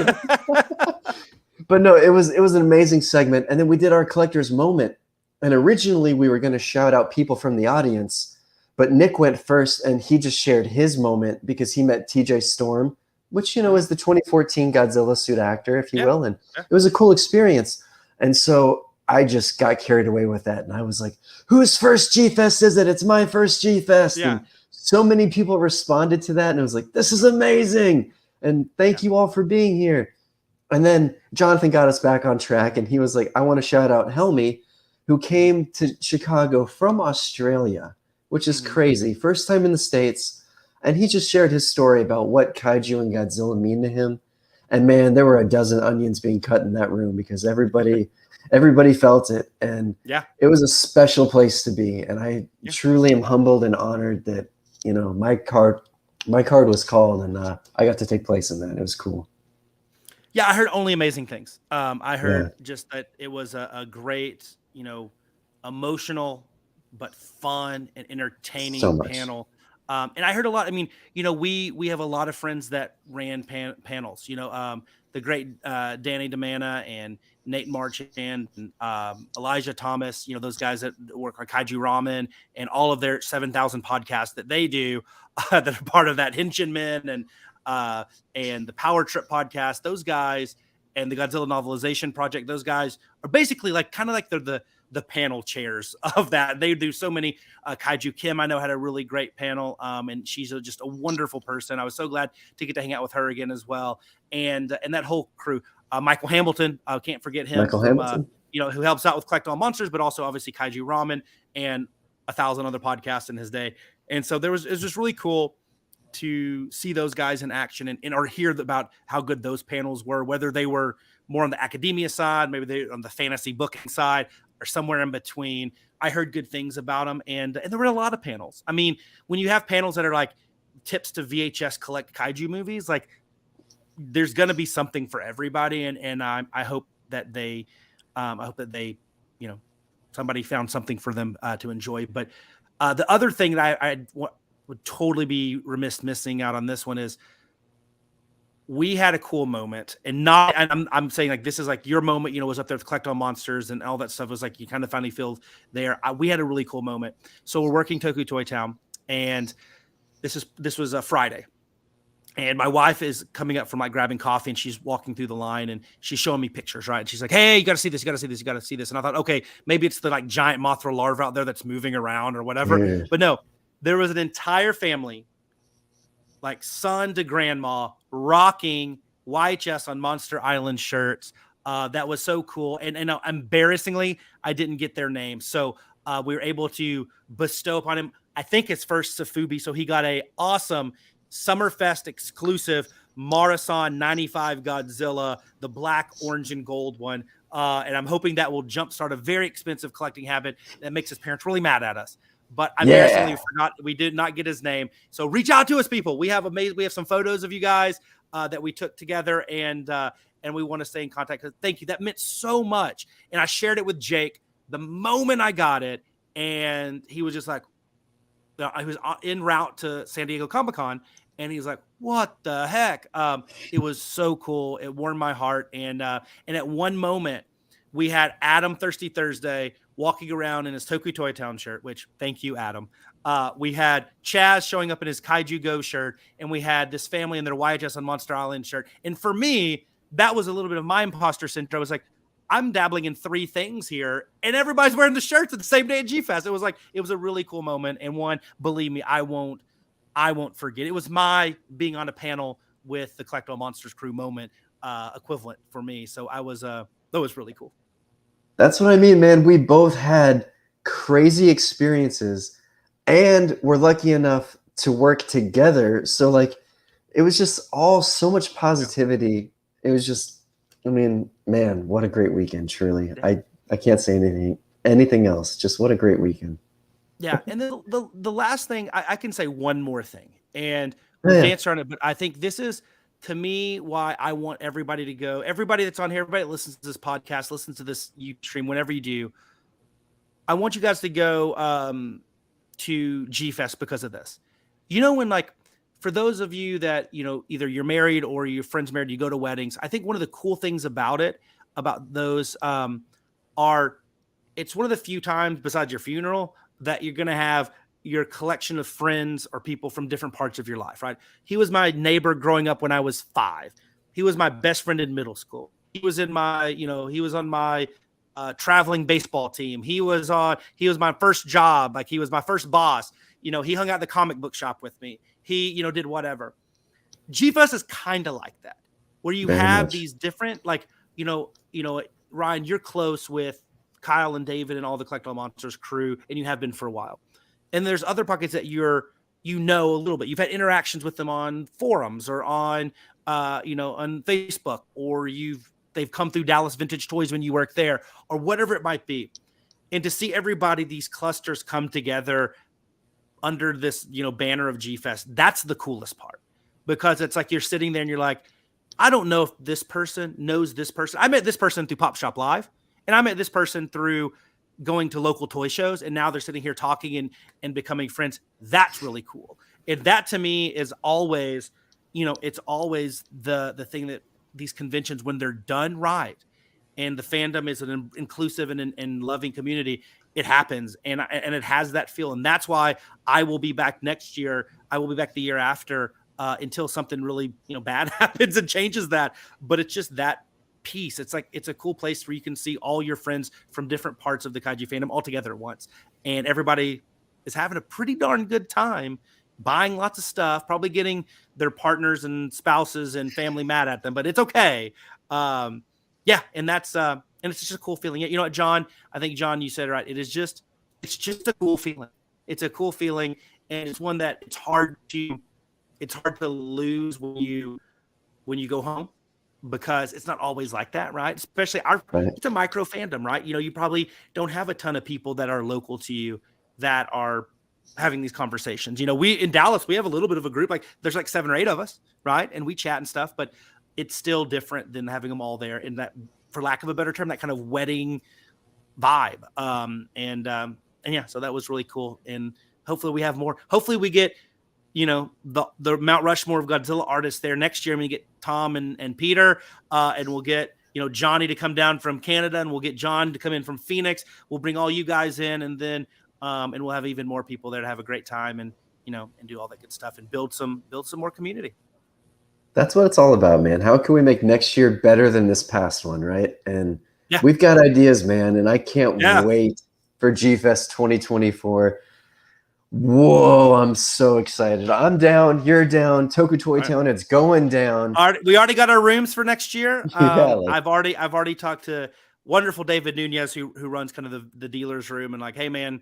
But no, it was an amazing segment. And then we did our collector's moment. And originally we were going to shout out people from the audience, but Nick went first and he just shared his moment because he met TJ Storm, which, you know, is the 2014 Godzilla suit actor, if you will. And it was a cool experience. And so I just got carried away with that. And I was like, whose first G-Fest is it? It's my first G-Fest. Yeah. And so many people responded to that. And it was like, this is amazing. And thank you all for being here. And then Jonathan got us back on track. And he was like, I want to shout out Helmy, who came to Chicago from Australia, which is crazy. First time in the States. And he just shared his story about what kaiju and Godzilla mean to him. And man, there were a dozen onions being cut in that room because everybody felt it. And it was a special place to be. And I truly am humbled and honored that, you know, my card was called and I got to take place in that. It was cool. Yeah, I heard only amazing things. I heard just that it was a great, you know, emotional but fun and entertaining panel. And I heard a lot. I mean, you know, we have a lot of friends that ran panels. You know, the great Danny DeMana and Nate Marchand and Elijah Thomas. You know, those guys that work on Kaiju Ramen and all of their 7,000 podcasts that they do that are part of that Henshin Men and the Power Trip podcast. Those guys and the Godzilla novelization project. Those guys are basically like kind of like they're the panel chairs of that. They do so many. Kaiju Kim, I know, had a really great panel, and she's just a wonderful person. I was so glad to get to hang out with her again as well, and that whole crew. Michael Hamilton, I can't forget him. Hamilton, you know, who helps out with Collect All Monsters, but also obviously Kaiju Ramen and 1,000 other podcasts in his day. And so it was just really cool to see those guys in action and or hear about how good those panels were, whether they were more on the academia side, maybe they on the fantasy booking side, or somewhere in between. I heard good things about them, and there were a lot of panels. I mean, when you have panels that are like tips to VHS collect kaiju movies, like there's going to be something for everybody, and I hope that they, you know, somebody found something for them to enjoy. But the other thing that I would totally be remiss missing out on this one is we had a cool moment, and I'm saying like this is like your moment, you know, was up there with Collect All Monsters and all that stuff was like you kind of finally feel there. We had a really cool moment. So we're working Toku Toy Town, and this was a Friday, and my wife is coming up from like grabbing coffee, and she's walking through the line, and she's showing me pictures, right? And she's like, "Hey, you got to see this, you got to see this, you got to see this." And I thought, okay, maybe it's the like giant Mothra larva out there that's moving around or whatever. Yeah. But no, there was an entire family, like son to grandma, rocking YHS on Monster Island shirts. That was so cool. And embarrassingly, I didn't get their name. So we were able to bestow upon him, I think it's first Safubi. So he got a awesome Summerfest exclusive Marasan 95 Godzilla, the black, orange, and gold one. And I'm hoping that will jumpstart a very expensive collecting habit that makes his parents really mad at us. but I embarrassingly forgot. We did not get his name. So reach out to us, people. We have some photos of you guys that we took together, and we want to stay in contact. Thank you. That meant so much. And I shared it with Jake the moment I got it, and he was just like, I was en route to San Diego Comic-Con, and he's like, what the heck? It was so cool. It warmed my heart. And at one moment, we had Adam Thirsty Thursday walking around in his Tokyo Toy Town shirt, which thank you, Adam. We had Chaz showing up in his Kaiju Go shirt, and we had this family in their YHS on Monster Island shirt. And for me, that was a little bit of my imposter syndrome. I was like, I'm dabbling in 3 things here, and everybody's wearing the shirts at the same day at G-Fest. It was a really cool moment, and one, believe me, I won't forget. It was my being on a panel with the Collect All Monsters crew moment equivalent for me. So that was really cool. That's what I mean, man. We both had crazy experiences, and we're lucky enough to work together. So like, it was just all so much positivity. It was just, I mean, man, what a great weekend, truly. I can't say anything else. Just what a great weekend. Yeah. And then the last thing, I can say one more thing, and we'll answer on it, but I think this is, to me, why I want everybody to go. Everybody that's on here, everybody that listens to this podcast, listens to this YouTube stream, whenever you do, I want you guys to go to G-Fest because of this. You know, when, like, for those of you that, you know, either you're married or your friend's married, you go to weddings. I think one of the cool things about those are, it's one of the few times besides your funeral that you're going to have your collection of friends or people from different parts of your life, right? He was my neighbor growing up when I was 5. He was my best friend in middle school. He was on my traveling baseball team. He was my first job. Like, he was my first boss. You know, he hung out at the comic book shop with me. He, you know, did whatever. G-Fest is kind of like that, where you have these different, like, you know, Ryan, you're close with Kyle and David and all the Collect All Monsters crew, and you have been for a while. And there's other pockets that a little bit. You've had interactions with them on forums or on, on Facebook, or they've come through Dallas Vintage Toys when you work there, or whatever it might be. And to see everybody, these clusters come together under this, banner of G-Fest, that's the coolest part, because it's like you're sitting there and you're like, I don't know if this person knows this person. I met this person through Pop Shop Live, and I met this person through going to local toy shows, and now they're sitting here talking and becoming friends. That's really cool. And that, to me, is always, it's always the thing that these conventions, when they're done right, and the fandom is an inclusive and loving community, it happens, and it has that feel. And that's why I will be back next year. I will be back the year after, until something really, bad happens and changes that. But it's just that piece. It's like, it's a cool place where you can see all your friends from different parts of the kaiju fandom all together at once. And everybody is having a pretty darn good time, buying lots of stuff, probably getting their partners and spouses and family mad at them, but it's okay. Yeah. And that's, and it's just a cool feeling. You know what, John? I think, John, you said it right. It's just a cool feeling. It's a cool feeling. And it's one that it's hard to lose when you go home, because it's not always like that, right? Especially it's a micro fandom, right? You probably don't have a ton of people that are local to you that are having these conversations. We in Dallas, we have a little bit of a group, like there's like 7 or 8 of us, right? And we chat and stuff, but it's still different than having them all there in that, for lack of a better term, that kind of wedding vibe. And yeah, so that was really cool. And hopefully we have more. Hopefully we get, the Mount Rushmore of Godzilla artists there next year. I'm going to get Tom and Peter, and we'll get, Johnny to come down from Canada, and we'll get John to come in from Phoenix. We'll bring all you guys in, and then, and we'll have even more people there to have a great time and, and do all that good stuff and build some more community. That's what it's all about, man. How can we make next year better than this past one, right? And we've got ideas, man, and I can't wait for G-Fest 2024. Whoa, I'm so excited. I'm down, you're down, Tokyo Toy Town, it's going down. We already got our rooms for next year. Yeah, I've already talked to wonderful David Nunez, who runs kind of the dealer's room, and like, hey man,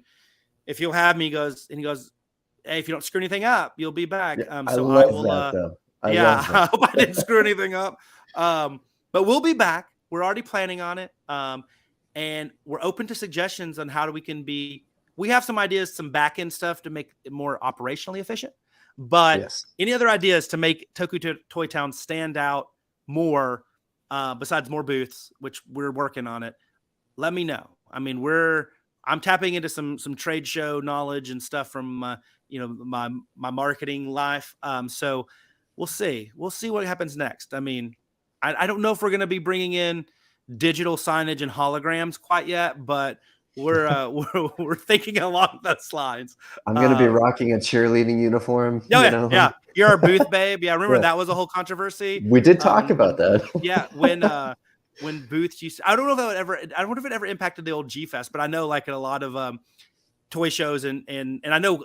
if you'll have me, he goes, hey, if you don't screw anything up, you'll be back. I love that, though. I hope I didn't screw anything up. But we'll be back. We're already planning on it. And we're open to suggestions on how we can be we have some ideas, some back end stuff to make it more operationally efficient. But Yes. Any other ideas to make Toku Toy Town stand out more, besides more booths, which we're working on it, let me know. I mean, I'm tapping into some trade show knowledge and stuff from my marketing life. So we'll see what happens next. I mean, I don't know if we're going to be bringing in digital signage and holograms quite yet, but we're thinking along those lines. I'm going to be rocking a cheerleading uniform. Yeah. You're our booth babe. Yeah. Remember that was a whole controversy. We did talk about that. Yeah. When booths used to, I don't know if it ever impacted the old G Fest, but I know like at a lot of toy shows and I know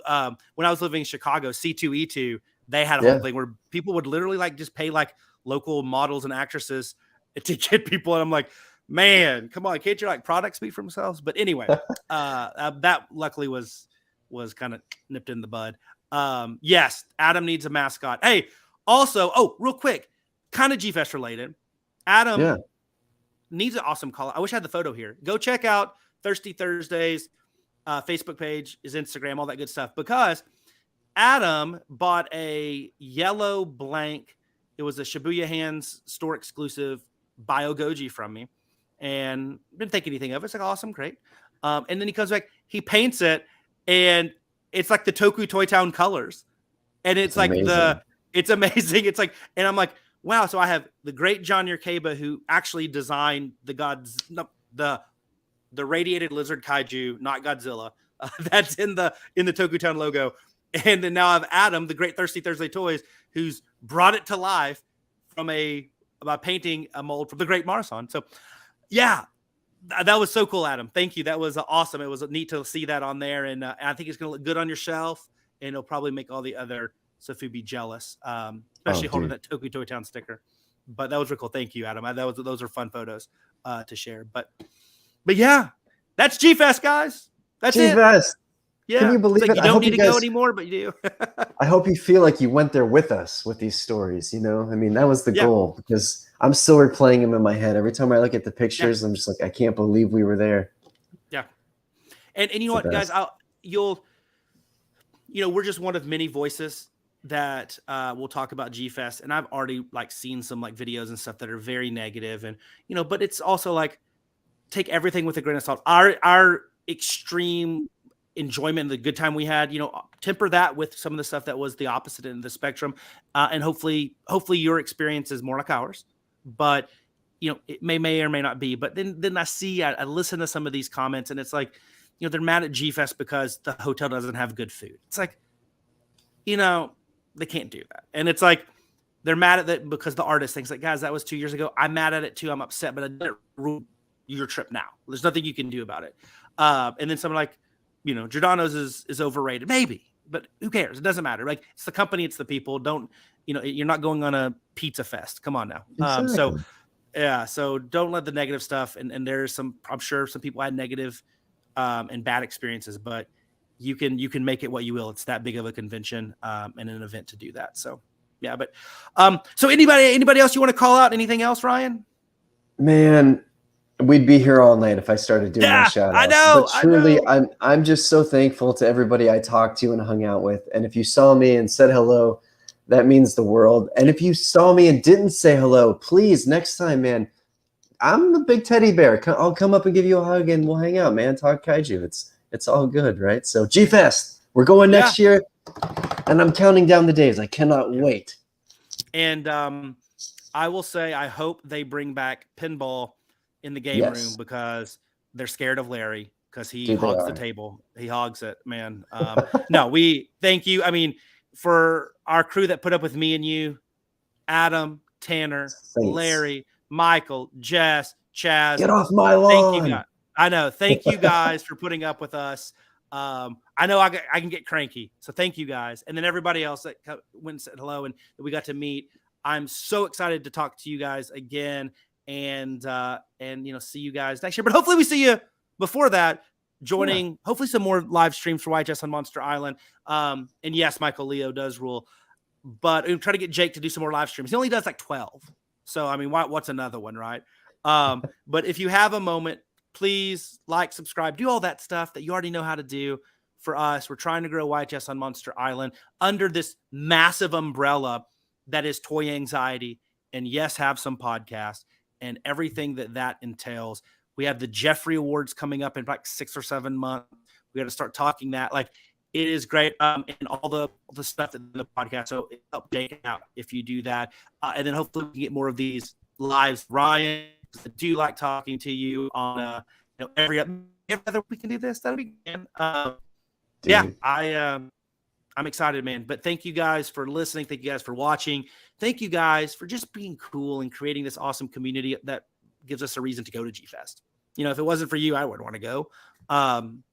when I was living in Chicago, C2E2, they had a whole thing where people would literally like just pay like local models and actresses to get people. And I'm like, man, come on, can't you like product speak for themselves? But anyway, that luckily was kind of nipped in the bud. Yes, Adam needs a mascot. Hey, also, real quick, kind of G-Fest related. Adam needs an awesome call. I wish I had the photo here. Go check out Thirsty Thursdays, Facebook page, his Instagram, all that good stuff. Because Adam bought a yellow blank. It was a Shibuya Hands store exclusive Bio Goji from me. And didn't think anything of it. It's like, awesome, great. And then he comes back, he paints it, and it's like the Toku Toy Town colors. And it's like amazing. It's amazing. It's like, and I'm like, wow. So I have the great John Yerkeba, who actually designed the radiated lizard kaiju, not Godzilla. That's in the Toku Town logo. And then now I have Adam, the great Thirsty Thursday Toys, who's brought it to life by painting a mold from the great Marathon. So yeah, that was so cool, Adam. Thank you. That was awesome. It was neat to see that on there. And I think it's going to look good on your shelf, and it'll probably make all the other Sofubi jealous, especially holding that Toku Toy Town sticker. But that was really cool. Thank you, Adam. Those are fun photos to share. But yeah, that's G-Fest, guys. That's G-Fest. Yeah. Can you believe it? You don't need to go anymore, but you do. I hope you feel like you went there with us with these stories. I mean, that was the goal, because I'm still replaying them in my head. Every time I look at the pictures, I'm just like, I can't believe we were there. Yeah. And you know what, guys, we're just one of many voices that we'll talk about G-Fest. And I've already like seen some like videos and stuff that are very negative, and, but it's also like, take everything with a grain of salt. Our extreme enjoyment, the good time we had, temper that with some of the stuff that was the opposite end of the spectrum. And hopefully your experience is more like ours, but it may or may not be. But then I listen to some of these comments, and it's like, they're mad at G-Fest because the hotel doesn't have good food. It's like, they can't do that. And it's like, they're mad at that because the artist thinks like, guys, that was 2 years ago. I'm mad at it too. I'm upset, but I didn't ruin your trip now. There's nothing you can do about it. And then someone like, Giordano's is overrated, maybe, but who cares? It doesn't matter. Like, it's the company, it's the people. Don't, you're not going on a pizza fest. Come on now. Exactly. So don't let the negative stuff. And there's I'm sure some people had negative and bad experiences, but you can make it what you will. It's that big of a convention and an event to do that. So yeah, but so anybody else you want to call out? Anything else, Ryan? Man, we'd be here all night if I started doing my shout outs. I know. But truly, I'm just so thankful to everybody I talked to and hung out with. And if you saw me and said hello, that means the world. And if you saw me and didn't say hello, please, next time, man, I'm the big teddy bear. I'll come up and give you a hug, and we'll hang out, man. Talk kaiju. It's all good, right? So G-Fest, we're going next year, and I'm counting down the days. I cannot wait. And I will say, I hope they bring back pinball in the game room, because they're scared of Larry, because he hogs the table. He hogs it, man. No, we thank you. I mean, for our crew that put up with me and you, Adam, Tanner, Larry, Michael, Jess, Chaz. Get off my lawn. Thank you guys. I know. Thank you guys for putting up with us. I know I can get cranky. So thank you guys. And then everybody else that went and said hello and that we got to meet. I'm so excited to talk to you guys again. And see you guys next year. But hopefully we see you before that, joining hopefully some more live streams for YHS on Monster Island. And yes, Michael Leo does rule, but I'm trying to get Jake to do some more live streams. He only does like 12. So I mean, what's another one, right? But if you have a moment, please like, subscribe, do all that stuff that you already know how to do for us. We're trying to grow YHS on Monster Island under this massive umbrella that is Toy Anxiety, and yes, have some podcasts and everything that entails. We have the Jeffrey Awards coming up in like 6 or 7 months. We got to start talking that. Like, it is great. And all the stuff that's in the podcast. So update out if you do that. And then hopefully we can get more of these lives. Ryan, I do like talking to you on every other we can do this. That'll be good. Yeah, I'm excited, man. But thank you guys for listening. Thank you guys for watching. Thank you guys for just being cool and creating this awesome community that gives us a reason to go to G-Fest. If it wasn't for you, I wouldn't want to go.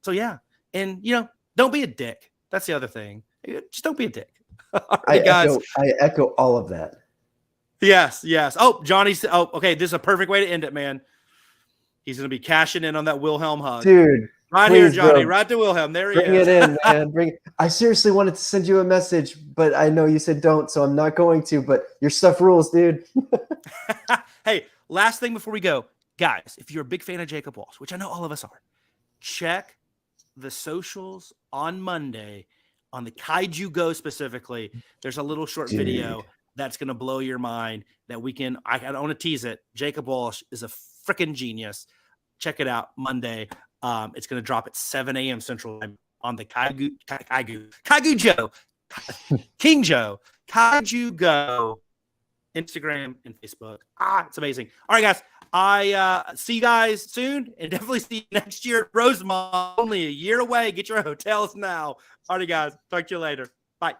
So yeah. And don't be a dick. That's the other thing. Just don't be a dick. Right, I echo all of that. Yes. Oh, Johnny. Oh, okay. This is a perfect way to end it, man. He's going to be cashing in on that Wilhelm hug. Dude. Right please, here, Johnny. bro. Right to Wilhelm. There he Bring is. it in, man. I seriously wanted to send you a message, but I know you said don't, so I'm not going to. But your stuff rules, dude. Hey, last thing before we go. Guys, if you're a big fan of Jacob Walsh, which I know all of us are, check the socials on Monday on the Kaiju Go specifically. There's a little short video that's going to blow your mind that I don't want to tease it. Jacob Walsh is a freaking genius. Check it out Monday. It's going to drop at 7 a.m. Central Time on the Kaiju Joe, King Joe, Kaiju Go, Instagram and Facebook. It's amazing. All right, guys. I see you guys soon, and definitely see you next year at Rosemont. Only a year away. Get your hotels now. All right, guys. Talk to you later. Bye.